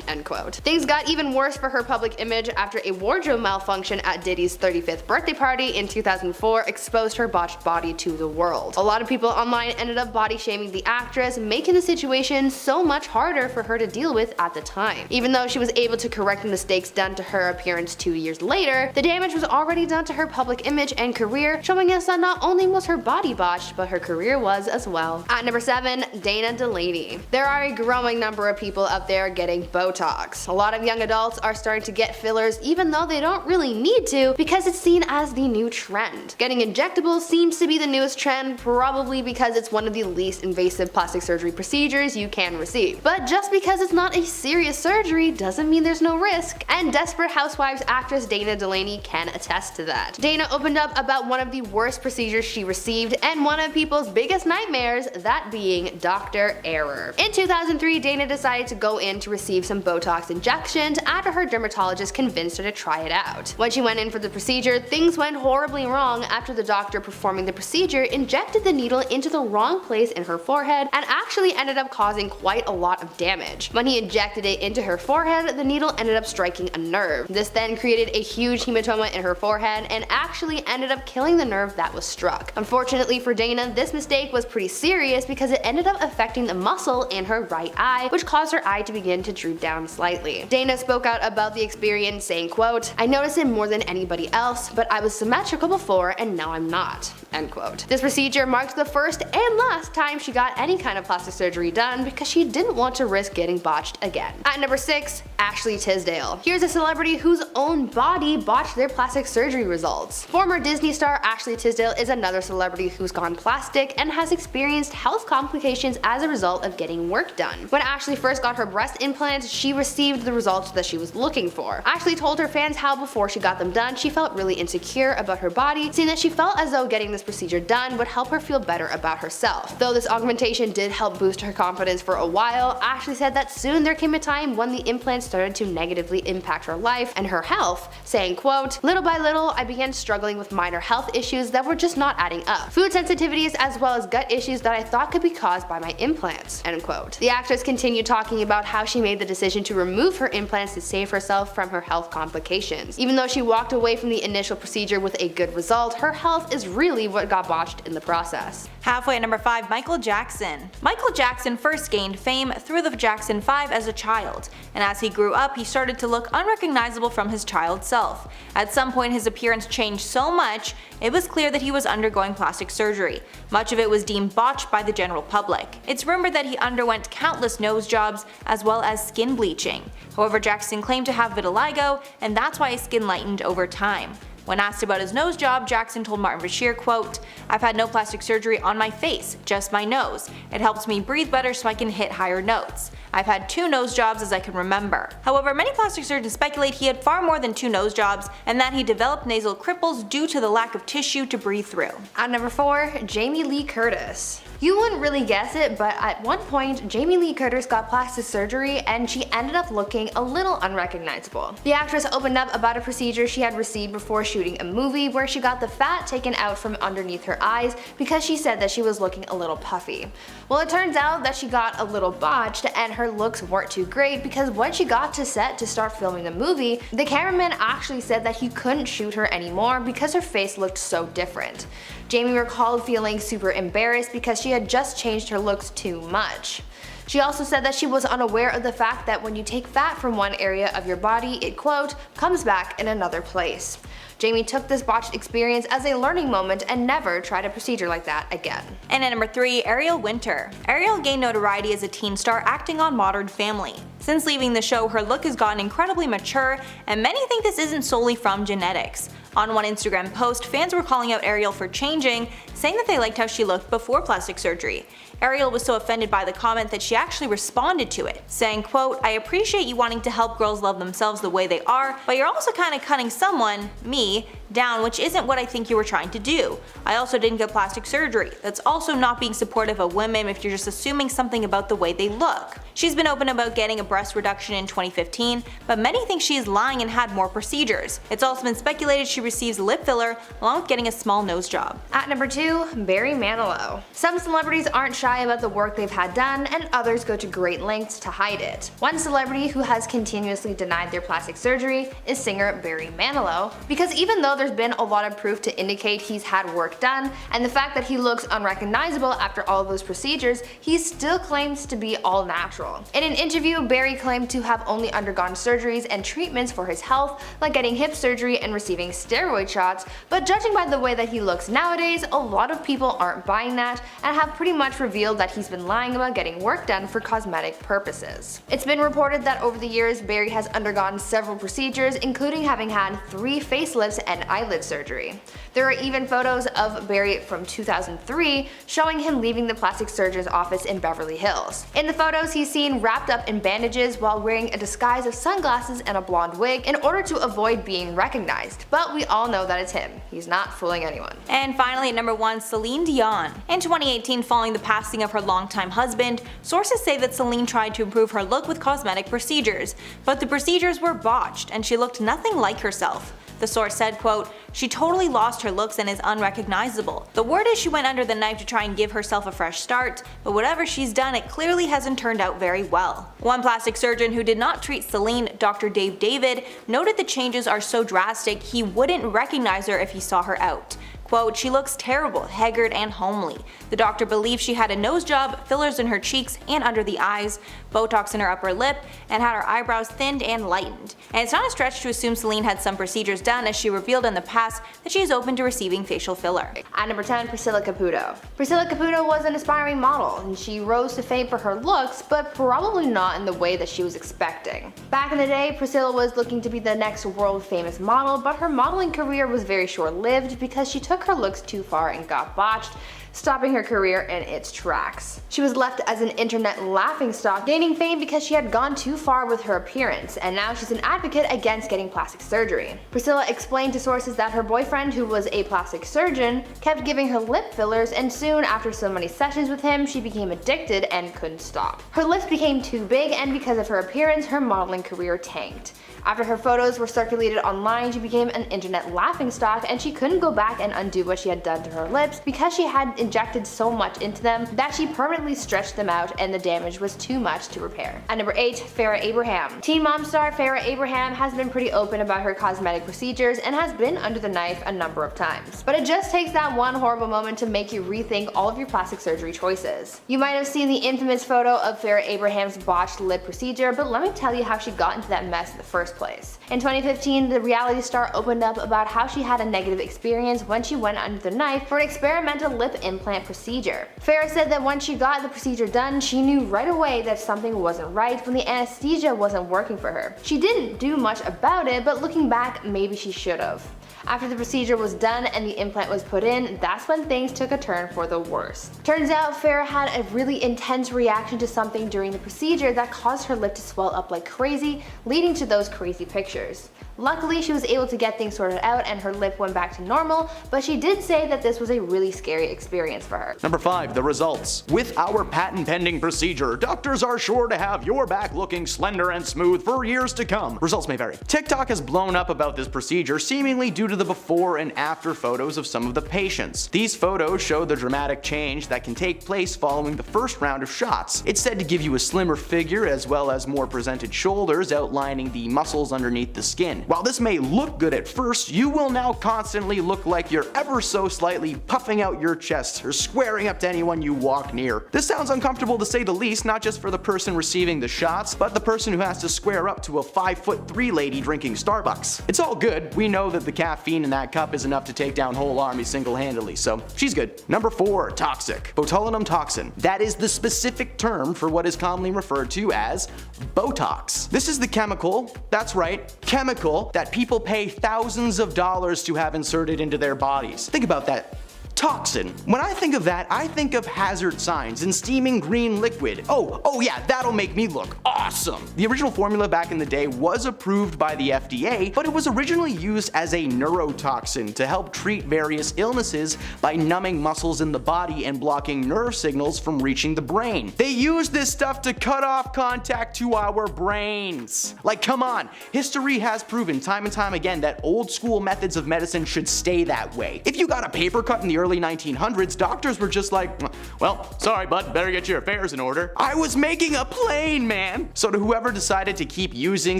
End quote. Things got even worse for her public image after a wardrobe malfunction at Diddy's 35th birthday party in 2004 exposed her botched body to the world. A lot of people online ended up body shaming the actress, making the situation so much harder for her to deal with at the time. Even though she was able to correct the mistakes done to her appearance 2 years later, the damage was already done to her public image and career, showing us that not only was her body botched, but her career was as well. At number 7, Dana Delaney. There are a growing number of people out there getting Botox. A lot of young adults are starting to get fillers even though they don't really need to because it's seen as the new trend. Getting injectables seems to be the newest trend, probably because it's one of the least invasive plastic surgery procedures you can receive. But just because it's not a serious surgery doesn't mean there's no risk, and Desperate Housewives actress Dana Delaney can attest to that. Dana opened up about one of the worst procedures she received and one of people's biggest nightmares, that being Dr. Error. In 2003, Dana decided to go in to receive some Botox injections after her dermatologist convinced her to try it out. When she went in for the procedure, things went horribly wrong after the doctor performing the procedure injected the needle into the wrong place in her forehead and actually ended up causing quite a lot of damage. When he injected it into her forehead, the needle ended up striking a nerve. This then created a huge hematoma in her forehead and actually ended up killing the nerve that was struck. Unfortunately for Dana, this mistake was pretty serious because it ended up affecting the muscle in her right eye, which caused her eye to begin to droop down slightly. Dana spoke out about the experience saying quote, I noticed it more than anybody else, but I was symmetrical before and now I'm not. End quote. This procedure marked the first and last time she got any kind of plastic surgery done because she didn't want to risk getting botched again. At number 6, Ashley Tisdale. Here's a celebrity whose own body botched their plastic surgery results. Former Disney star Ashley Tisdale is another celebrity who's gone plastic and has experienced health complications as a result of getting work done. When Ashley first got her breast implants, she received the results that she was looking for. Ashley told her fans how before she got them done, she felt really insecure about her body, saying that she felt as though getting this procedure done would help her feel better about herself. Though this augmentation did help boost her confidence for a while, Ashley said that soon there came a time when the implants started to negatively impact her life and her health, saying quote, little by little I began struggling with minor health issues that were just not adding up. Food sensitivities as well as gut issues that I thought could be caused by my implants. End quote. The actress continued talking about how she made the decision to remove her implants to save herself from her health complications. Even though she walked away from the initial procedure with a good result, her health is really what got botched in the process. Halfway at number 5, Michael Jackson. Michael Jackson first gained fame through the Jackson 5 as a child, and as he grew up he started to look unrecognizable from his child self. At some point his appearance changed so much, it was clear that he was undergoing plastic surgery. Much of it was deemed botched by the general public. It's rumored that he underwent countless nose jobs as well as skin bleaching. However, Jackson claimed to have vitiligo, and that's why his skin lightened over time. When asked about his nose job, Jackson told Martin Bashir, quote, I've had no plastic surgery on my face, just my nose. It helps me breathe better so I can hit higher notes. I've had 2 nose jobs as I can remember. However, many plastic surgeons speculate he had far more than 2 nose jobs and that he developed nasal cripples due to the lack of tissue to breathe through. At number 4, Jamie Lee Curtis. You wouldn't really guess it, but at one point, Jamie Lee Curtis got plastic surgery and she ended up looking a little unrecognizable. The actress opened up about a procedure she had received before shooting a movie where she got the fat taken out from underneath her eyes because she said that she was looking a little puffy. Well, it turns out that she got a little botched and her looks weren't too great because when she got to set to start filming the movie, the cameraman actually said that he couldn't shoot her anymore because her face looked so different. Jamie recalled feeling super embarrassed because she had just changed her looks too much. She also said that she was unaware of the fact that when you take fat from one area of your body, it, quote, comes back in another place. Jamie took this botched experience as a learning moment and never tried a procedure like that again. And at number 3, Ariel Winter. Ariel gained notoriety as a teen star acting on Modern Family. Since leaving the show, her look has gotten incredibly mature, and many think this isn't solely from genetics. On one Instagram post, fans were calling out Ariel for changing, saying that they liked how she looked before plastic surgery. Ariel was so offended by the comment that she actually responded to it, saying, quote, I appreciate you wanting to help girls love themselves the way they are, but you're also kinda cutting someone, me, down, which isn't what I think you were trying to do. I also didn't get plastic surgery. That's also not being supportive of women if you're just assuming something about the way they look. She's been open about getting a breast reduction in 2015, but many think she is lying and had more procedures. It's also been speculated she receives lip filler along with getting a small nose job. At number 2, Barry Manilow. Some celebrities aren't shy about the work they've had done, and others go to great lengths to hide it. One celebrity who has continuously denied their plastic surgery is singer Barry Manilow, because even though there's been a lot of proof to indicate he's had work done, and the fact that he looks unrecognizable after all of those procedures, he still claims to be all natural. In an interview, Barry claimed to have only undergone surgeries and treatments for his health, like getting hip surgery and receiving steroid shots, but judging by the way that he looks nowadays, a lot of people aren't buying that and have pretty much revealed that he's been lying about getting work done for cosmetic purposes. It's been reported that over the years, Barry has undergone several procedures, including having had 3 facelifts and eyelid surgery. There are even photos of Barry from 2003 showing him leaving the plastic surgeon's office in Beverly Hills. In the photos, he's seen wrapped up in bandages while wearing a disguise of sunglasses and a blonde wig in order to avoid being recognized. But we all know that it's him. He's not fooling anyone. And finally at number 1, Celine Dion. In 2018, following the passing of her longtime husband, sources say that Celine tried to improve her look with cosmetic procedures, but the procedures were botched and she looked nothing like herself. The source said, quote, she totally lost her looks and is unrecognizable. The word is she went under the knife to try and give herself a fresh start, but whatever she's done, it clearly hasn't turned out very well. One plastic surgeon who did not treat Celine, Dr. Dave David, noted the changes are so drastic he wouldn't recognize her if he saw her out. Quote, she looks terrible, haggard, and homely. The doctor believes she had a nose job, fillers in her cheeks and under the eyes, Botox in her upper lip, and had her eyebrows thinned and lightened. And it's not a stretch to assume Celine had some procedures done, as she revealed in the past that she is open to receiving facial filler. At number 10, Priscilla Caputo. Priscilla Caputo was an aspiring model, and she rose to fame for her looks, but probably not in the way that she was expecting. Back in the day, Priscilla was looking to be the next world famous model, but her modeling career was very short-lived because she took her looks too far and got botched, stopping her career in its tracks. She was left as an internet laughingstock, gaining fame because she had gone too far with her appearance, and now she's an advocate against getting plastic surgery. Priscilla explained to sources that her boyfriend, who was a plastic surgeon, kept giving her lip fillers, and soon after so many sessions with him, she became addicted and couldn't stop. Her lips became too big, and because of her appearance, her modeling career tanked. After her photos were circulated online, she became an internet laughingstock, and she couldn't go back and undo what she had done to her lips because she had injected so much into them that she permanently stretched them out and the damage was too much to repair. At number 8, Farrah Abraham. Teen mom star Farrah Abraham has been pretty open about her cosmetic procedures and has been under the knife a number of times. But it just takes that one horrible moment to make you rethink all of your plastic surgery choices. You might have seen the infamous photo of Farrah Abraham's botched lip procedure, but let me tell you how she got into that mess in the first place. In 2015, the reality star opened up about how she had a negative experience when she went under the knife for an experimental lip implant procedure. Farrah said that when she got the procedure done, she knew right away that something wasn't right when the anesthesia wasn't working for her. She didn't do much about it, but looking back, maybe she should have. After the procedure was done and the implant was put in, that's when things took a turn for the worse. Turns out Farrah had a really intense reaction to something during the procedure that caused her lip to swell up like crazy, leading to those crazy pictures. Luckily, she was able to get things sorted out and her lip went back to normal, but she did say that this was a really scary experience for her. Number 5. The results. With our patent-pending procedure, doctors are sure to have your back looking slender and smooth for years to come. Results may vary. TikTok has blown up about this procedure seemingly due to the before and after photos of some of the patients. These photos show the dramatic change that can take place following the first round of shots. It's said to give you a slimmer figure as well as more presented shoulders outlining the muscles underneath the skin. While this may look good at first, you will now constantly look like you're ever so slightly puffing out your chest or squaring up to anyone you walk near. This sounds uncomfortable to say the least, not just for the person receiving the shots, but the person who has to square up to a 5'3" lady drinking Starbucks. It's all good. We know that the caffeine in that cup is enough to take down whole armies single-handedly, so she's good. Number 4. Toxic. Botulinum toxin. That is the specific term for what is commonly referred to as Botox. This is the chemical, that's right, chemical, that people pay thousands of dollars to have inserted into their bodies. Think about that. Toxin. When I think of that, I think of hazard signs and steaming green liquid. Oh yeah, that'll make me look awesome. The original formula back in the day was approved by the FDA, but it was originally used as a neurotoxin to help treat various illnesses by numbing muscles in the body and blocking nerve signals from reaching the brain. They used this stuff to cut off contact to our brains. Like, come on. History has proven time and time again that old school methods of medicine should stay that way. If you got a paper cut in the early 1900s, doctors were just like, well, sorry bud, better get your affairs in order. I was making a plane, man! So to whoever decided to keep using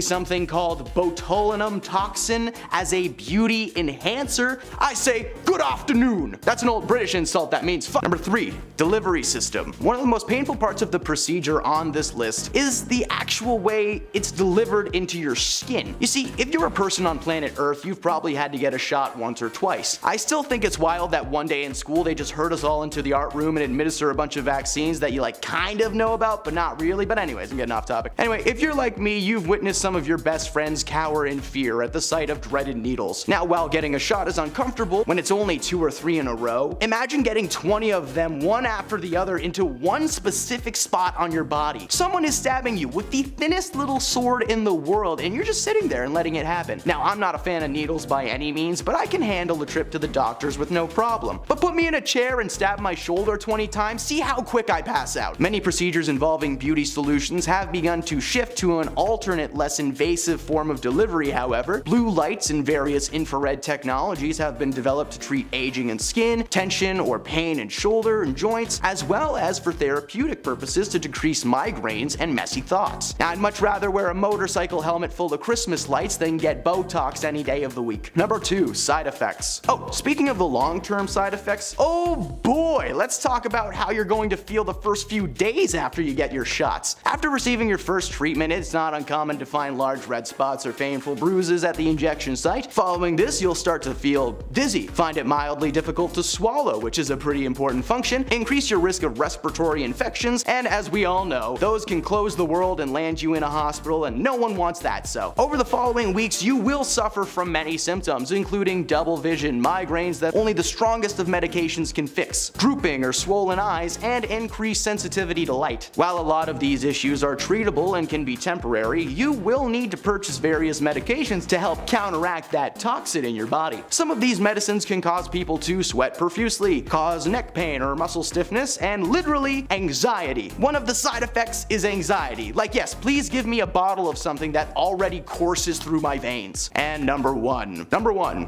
something called botulinum toxin as a beauty enhancer, I say, good afternoon! That's an old British insult that means fuck. Number 3. Delivery system. One of the most painful parts of the procedure on this list is the actual way it's delivered into your skin. You see, if you're a person on planet Earth, you've probably had to get a shot once or twice. I still think it's wild that one day in school they just herd us all into the art room and administer a bunch of vaccines that you like kind of know about but not really. But anyways, I'm getting off topic. Anyway, if you're like me, you've witnessed some of your best friends cower in fear at the sight of dreaded needles. Now, while getting a shot is uncomfortable when it's only 2 or 3 in a row, imagine getting 20 of them one after the other into one specific spot on your body. Someone is stabbing you with the thinnest little sword in the world and you're just sitting there and letting it happen. Now, I'm not a fan of needles by any means, but I can handle a trip to the doctors with no problem. But put me in a chair and stab my shoulder 20 times, see how quick I pass out. Many procedures involving beauty solutions have begun to shift to an alternate, less invasive form of delivery, however. Blue lights and various infrared technologies have been developed to treat aging in skin, tension or pain in shoulder and joints, as well as for therapeutic purposes to decrease migraines and messy thoughts. Now, I'd much rather wear a motorcycle helmet full of Christmas lights than get Botox any day of the week. Number 2. Side effects. Oh, speaking of the long-term side effects, oh boy, let's talk about how you're going to feel the first few days after you get your shots. After receiving your first treatment, it's not uncommon to find large red spots or painful bruises at the injection site. Following this, you'll start to feel dizzy, find it mildly difficult to swallow, which is a pretty important function, increase your risk of respiratory infections, and as we all know, those can close the world and land you in a hospital, and no one wants that. So over the following weeks, you will suffer from many symptoms, including double vision, migraines that only the strongest of medications can fix, drooping or swollen eyes, and increased sensitivity to light. While a lot of these issues are treatable and can be temporary, you will need to purchase various medications to help counteract that toxin in your body. Some of these medicines can cause people to sweat profusely, cause neck pain or muscle stiffness, and literally anxiety. One of the side effects is anxiety. Like, yes, please give me a bottle of something that already courses through my veins. And number one,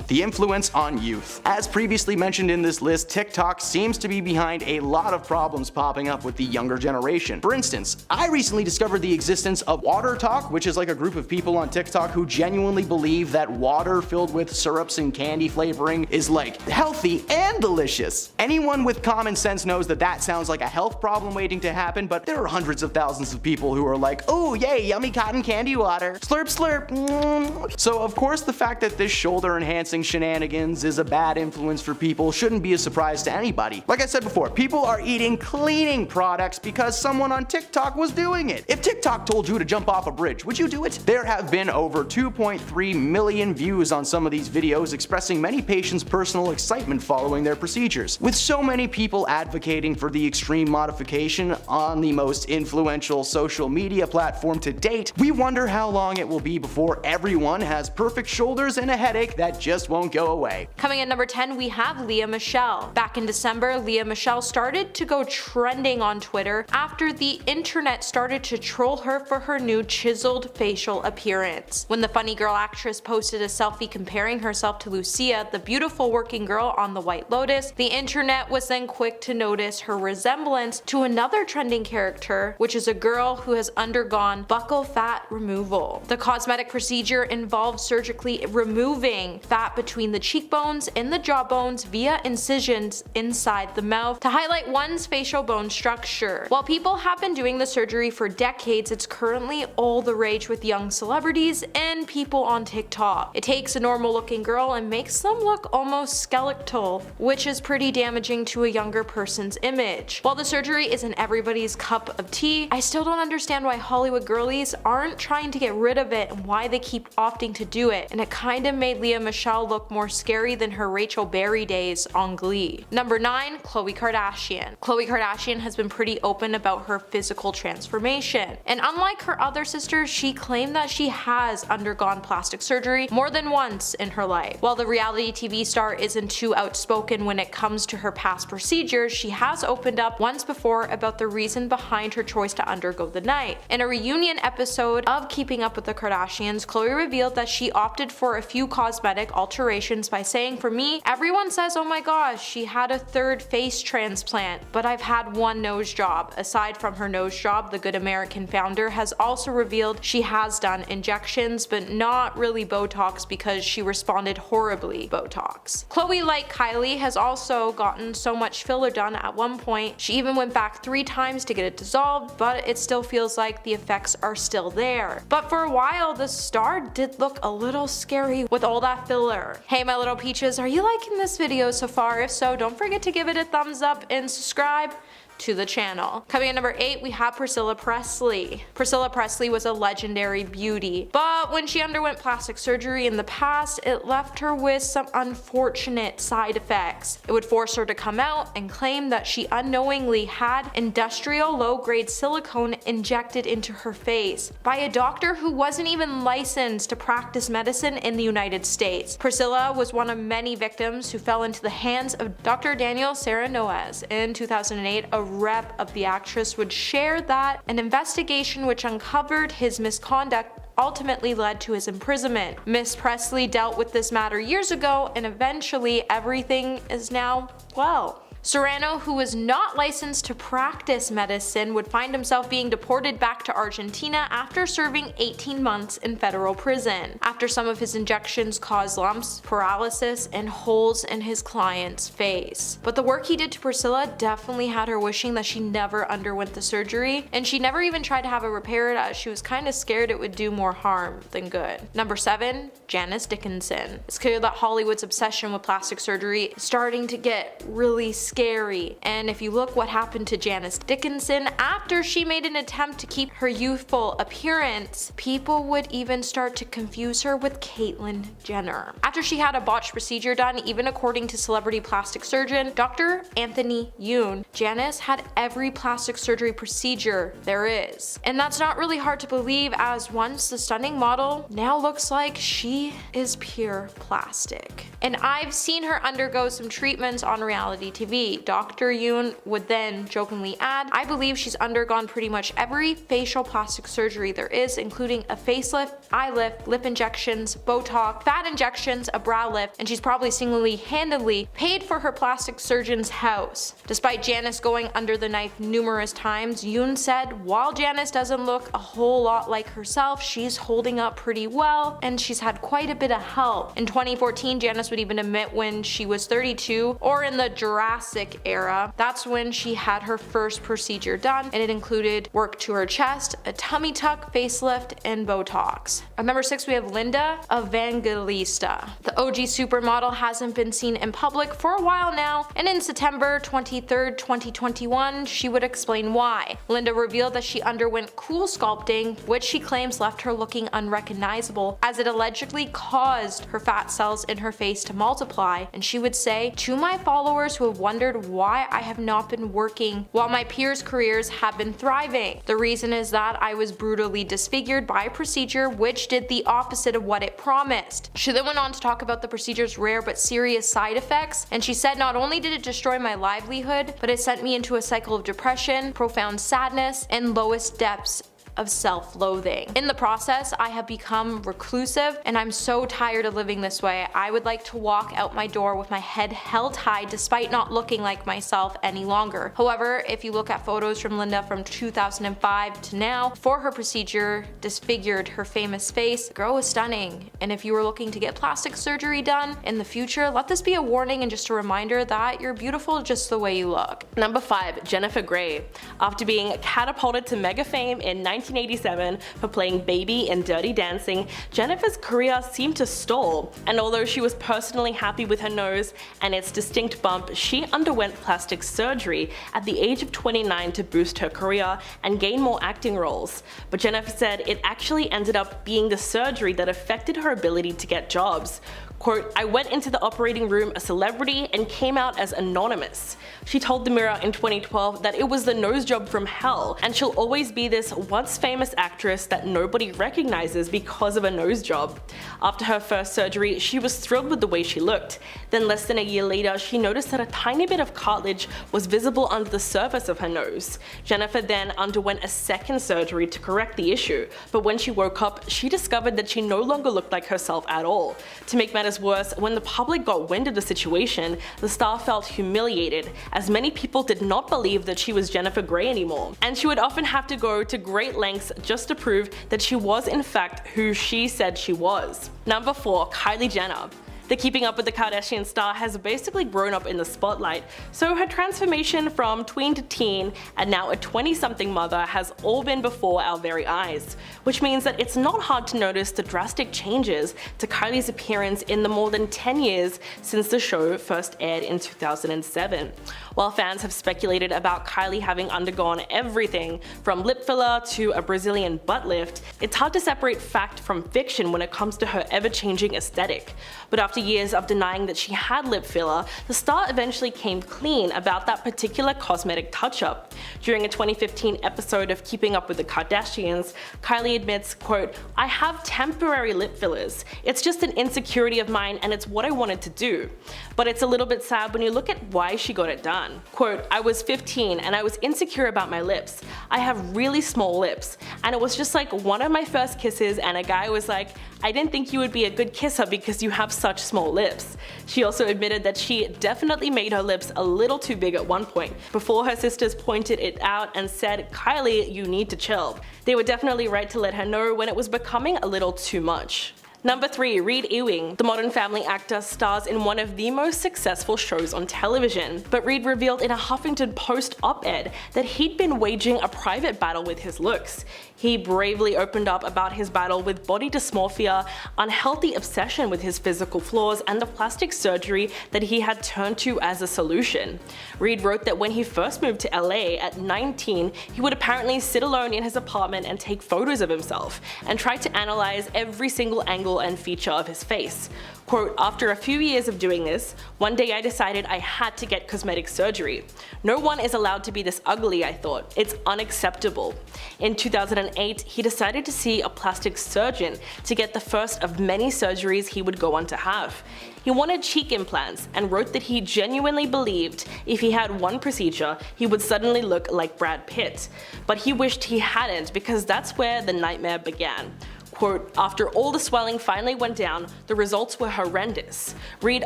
the influence on youth. As previously mentioned in this list, TikTok seems to be behind a lot of problems popping up with the younger generation. For instance, I recently discovered the existence of Water Talk, which is like a group of people on TikTok who genuinely believe that water filled with syrups and candy flavoring is like healthy and delicious. Anyone with common sense knows that that sounds like a health problem waiting to happen, but there are hundreds of thousands of people who are like, oh yay, yummy cotton candy water, slurp slurp. So of course the fact that this shoulder enhancing shenanigans is a bad influence for people shouldn't be a surprise to anybody. Like I said before, people People are eating cleaning products because someone on TikTok was doing it. If TikTok told you to jump off a bridge, would you do it? There have been over 2.3 million views on some of these videos expressing many patients' personal excitement following their procedures. With so many people advocating for the extreme modification on the most influential social media platform to date, we wonder how long it will be before everyone has perfect shoulders and a headache that just won't go away. Coming at number 10, we have Lea Michele. Back in December, Lea Michele started to go trending on Twitter after the internet started to troll her for her new chiseled facial appearance. When the funny girl actress posted a selfie comparing herself to Lucia, the beautiful working girl on The White Lotus, the internet was then quick to notice her resemblance to another trending character, which is a girl who has undergone buccal fat removal. The cosmetic procedure involved surgically removing fat between the cheekbones and the jawbones via incisions inside the mouth to highlight one's facial bone structure. While people have been doing the surgery for decades, it's currently all the rage with young celebrities and people on TikTok. It takes a normal looking girl and makes them look almost skeletal, which is pretty damaging to a younger person's image. While the surgery isn't everybody's cup of tea, I still don't understand why Hollywood girlies aren't trying to get rid of it and why they keep opting to do it, and it kinda made Lea Michele look more scary than her Rachel Berry days on Glee. Number 9, Khloe Kardashian. Khloe Kardashian has been pretty open about her physical transformation, and unlike her other sisters, she claimed that she has undergone plastic surgery more than once in her life. While the reality TV star isn't too outspoken when it comes to her past procedures, she has opened up once before about the reason behind her choice to undergo the knife. In a reunion episode of Keeping Up with the Kardashians, Khloe revealed that she opted for a few cosmetic alterations by saying, "For me, everyone says, oh my gosh, she had a third face transplant, but I've had one nose job." Aside from her nose job, the Good American founder has also revealed she has done injections, but not really Botox because she responded horribly Botox. Khloe, like Kylie, has also gotten so much filler done at one point. She even went back 3 times to get it dissolved, but it still feels like the effects are still there. But for a while, the star did look a little scary with all that filler. Hey my little peaches, are you liking this video so far? If so, don't forget to give it a thumbs up and subscribe to the channel. Coming at number 8, we have Priscilla Presley. Priscilla Presley was a legendary beauty, but when she underwent plastic surgery in the past, it left her with some unfortunate side effects. It would force her to come out and claim that she unknowingly had industrial low-grade silicone injected into her face by a doctor who wasn't even licensed to practice medicine in the United States. Priscilla was one of many victims who fell into the hands of Dr. Daniel Serranoez. In 2008, a rep of the actress would share that an investigation which uncovered his misconduct ultimately led to his imprisonment. Miss Presley dealt with this matter years ago, and eventually everything is now well. Serrano, who was not licensed to practice medicine, would find himself being deported back to Argentina after serving 18 months in federal prison, after some of his injections caused lumps, paralysis, and holes in his client's face. But the work he did to Priscilla definitely had her wishing that she never underwent the surgery, and she never even tried to have it repaired as she was kind of scared it would do more harm than good. Number 7, Janice Dickinson. It's clear that Hollywood's obsession with plastic surgery is starting to get really scary, and if you look what happened to Janice Dickinson after she made an attempt to keep her youthful appearance, people would even start to confuse her with Caitlyn Jenner. After she had a botched procedure done, even according to celebrity plastic surgeon Dr. Anthony Yoon, Janice had every plastic surgery procedure there is. And that's not really hard to believe, as once the stunning model now looks like she is pure plastic. And I've seen her undergo some treatments on reality TV. Dr. Yoon would then jokingly add, "I believe she's undergone pretty much every facial plastic surgery there is, including a facelift, eye lift, lip injections, Botox, fat injections, a brow lift, and she's probably single-handedly paid for her plastic surgeon's house." Despite Janice going under the knife numerous times, Yoon said, while Janice doesn't look a whole lot like herself, she's holding up pretty well, and she's had quite a bit of help. In 2014, Janice would even admit when she was 32, or in the Jurassic classic era. That's when she had her first procedure done, and it included work to her chest, a tummy tuck, facelift, and Botox. At number 6 we have Linda Evangelista. The OG supermodel hasn't been seen in public for a while now, and in September 23rd, 2021, she would explain why. Linda revealed that she underwent cool sculpting, which she claims left her looking unrecognizable, as it allegedly caused her fat cells in her face to multiply. And she would say, "To my followers who have wondered why I have not been working while my peers' careers have been thriving, the reason is that I was brutally disfigured by a procedure which did the opposite of what it promised." She then went on to talk about the procedure's rare but serious side effects, and she said, "Not only did it destroy my livelihood, but it sent me into a cycle of depression, profound sadness, and lowest depths of self-loathing. In the process, I have become reclusive, and I'm so tired of living this way. I would like to walk out my door with my head held high despite not looking like myself any longer." However, if you look at photos from Linda from 2005 to now, before her procedure disfigured her famous face, the girl was stunning. And if you were looking to get plastic surgery done in the future, let this be a warning and just a reminder that you're beautiful just the way you look. Number 5, Jennifer Grey. After being catapulted to mega fame in 1987 for playing Baby in Dirty Dancing, Jennifer's career seemed to stall, and although she was personally happy with her nose and its distinct bump, she underwent plastic surgery at the age of 29 to boost her career and gain more acting roles. But Jennifer said it actually ended up being the surgery that affected her ability to get jobs. Quote, "I went into the operating room a celebrity and came out as anonymous." She told the Mirror in 2012 that it was the nose job from hell, and she'll always be this once famous actress that nobody recognizes because of a nose job. After her first surgery, she was thrilled with the way she looked. Then less than a year later, she noticed that a tiny bit of cartilage was visible under the surface of her nose. Jennifer then underwent a second surgery to correct the issue, but when she woke up, she discovered that she no longer looked like herself at all. To make matters worse, when the public got wind of the situation, the star felt humiliated, as many people did not believe that she was Jennifer Grey anymore, and she would often have to go to great lengths just to prove that she was in fact who she said she was. Number 4, Kylie Jenner. The Keeping Up with the Kardashians star has basically grown up in the spotlight, so her transformation from tween to teen and now a 20-something mother has all been before our very eyes, which means that it's not hard to notice the drastic changes to Kylie's appearance in the more than 10 years since the show first aired in 2007. While fans have speculated about Kylie having undergone everything from lip filler to a Brazilian butt lift, it's hard to separate fact from fiction when it comes to her ever-changing aesthetic. But after years of denying that she had lip filler, the star eventually came clean about that particular cosmetic touch-up. During a 2015 episode of Keeping Up with the Kardashians, Kylie admits, quote, "I have temporary lip fillers. It's just an insecurity of mine and it's what I wanted to do. But it's a little bit sad when you look at why she got it done. Quote, I was 15 and I was insecure about my lips. I have really small lips, and it was just like one of my first kisses and a guy was like, I didn't think you would be a good kisser because you have such small lips." She also admitted that she definitely made her lips a little too big at one point, before her sisters pointed it out and said, "Kylie, you need to chill." They were definitely right to let her know when it was becoming a little too much. Number 3, Reed Ewing. The Modern Family actor stars in one of the most successful shows on television, but Reed revealed in a Huffington Post op-ed that he'd been waging a private battle with his looks. He bravely opened up about his battle with body dysmorphia, unhealthy obsession with his physical flaws, and the plastic surgery that he had turned to as a solution. Reed wrote that when he first moved to LA at 19, he would apparently sit alone in his apartment and take photos of himself, and try to analyze every single angle and feature of his face. Quote, "After a few years of doing this, one day I decided I had to get cosmetic surgery. No one is allowed to be this ugly, I thought. It's unacceptable." In 2008, he decided to see a plastic surgeon to get the first of many surgeries he would go on to have. He wanted cheek implants and wrote that he genuinely believed if he had one procedure, he would suddenly look like Brad Pitt. But he wished he hadn't, because that's where the nightmare began. Quote, "After all the swelling finally went down, the results were horrendous. Reed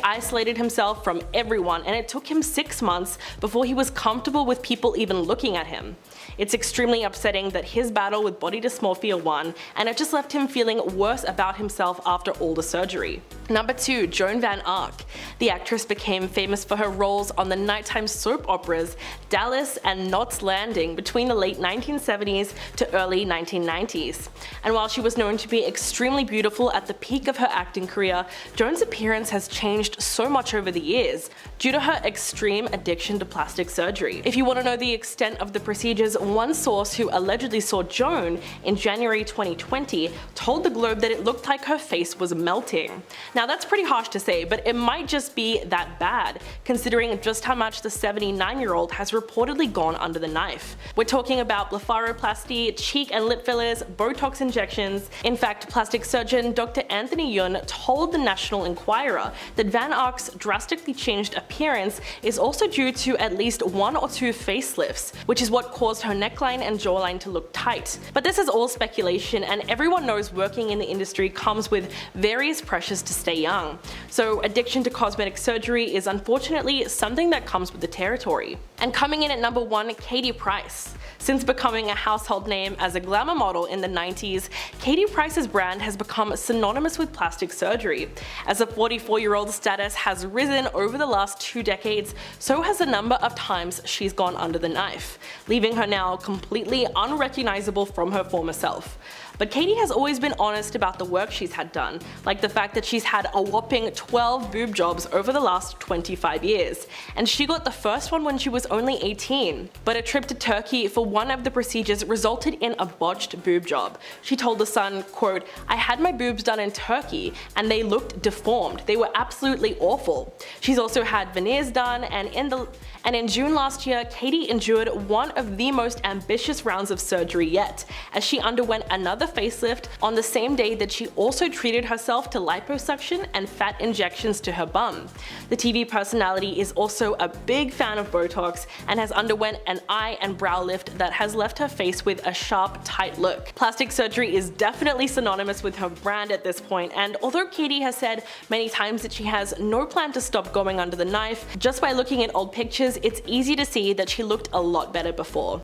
isolated himself from everyone, and it took him 6 months before he was comfortable with people even looking at him. It's extremely upsetting that his battle with body dysmorphia won, and it just left him feeling worse about himself after all the surgery." Number 2. Joan Van Ark. The actress became famous for her roles on the nighttime soap operas Dallas and Knots Landing between the late 1970s to early 1990s. And while she was known to be extremely beautiful at the peak of her acting career, Joan's appearance has changed so much over the years due to her extreme addiction to plastic surgery. If you want to know the extent of the procedures, one source who allegedly saw Joan in January 2020 told the Globe that it looked like her face was melting. Now that's pretty harsh to say, but it might just be that bad, considering just how much the 79-year-old has reportedly gone under the knife. We're talking about blepharoplasty, cheek and lip fillers, Botox injections. In fact, plastic surgeon Dr. Anthony Yun told the National Enquirer that Van Ark's drastically changed appearance is also due to at least 1 or 2 facelifts, which is what caused her neckline and jawline to look tight. But this is all speculation, and everyone knows working in the industry comes with various pressures to stay young. So addiction to cosmetic surgery is unfortunately something that comes with the territory. And coming in at number 1, Katie Price. Since becoming a household name as a glamour model in the 90s, Katie Price's brand has become synonymous with plastic surgery. As a 44-year-old status has risen over the last 2 decades, so has the number of times she's gone under the knife, leaving her now completely unrecognizable from her former self. But Katie has always been honest about the work she's had done, like the fact that she's had a whopping 12 boob jobs over the last 25 years, and she got the first one when she was only 18. But a trip to Turkey for one of the procedures resulted in a botched boob job. She told The Sun, quote, "I had my boobs done in Turkey and they looked deformed. They were absolutely awful." She's also had veneers done, and in June last year, Katie endured one of the most ambitious rounds of surgery yet, as she underwent another facelift on the same day that she also treated herself to liposuction and fat injections to her bum. The TV personality is also a big fan of Botox and has underwent an eye and brow lift that has left her face with a sharp, tight look. Plastic surgery is definitely synonymous with her brand at this point, and although Katie has said many times that she has no plan to stop going under the knife, just by looking at old pictures, it's easy to see that she looked a lot better before.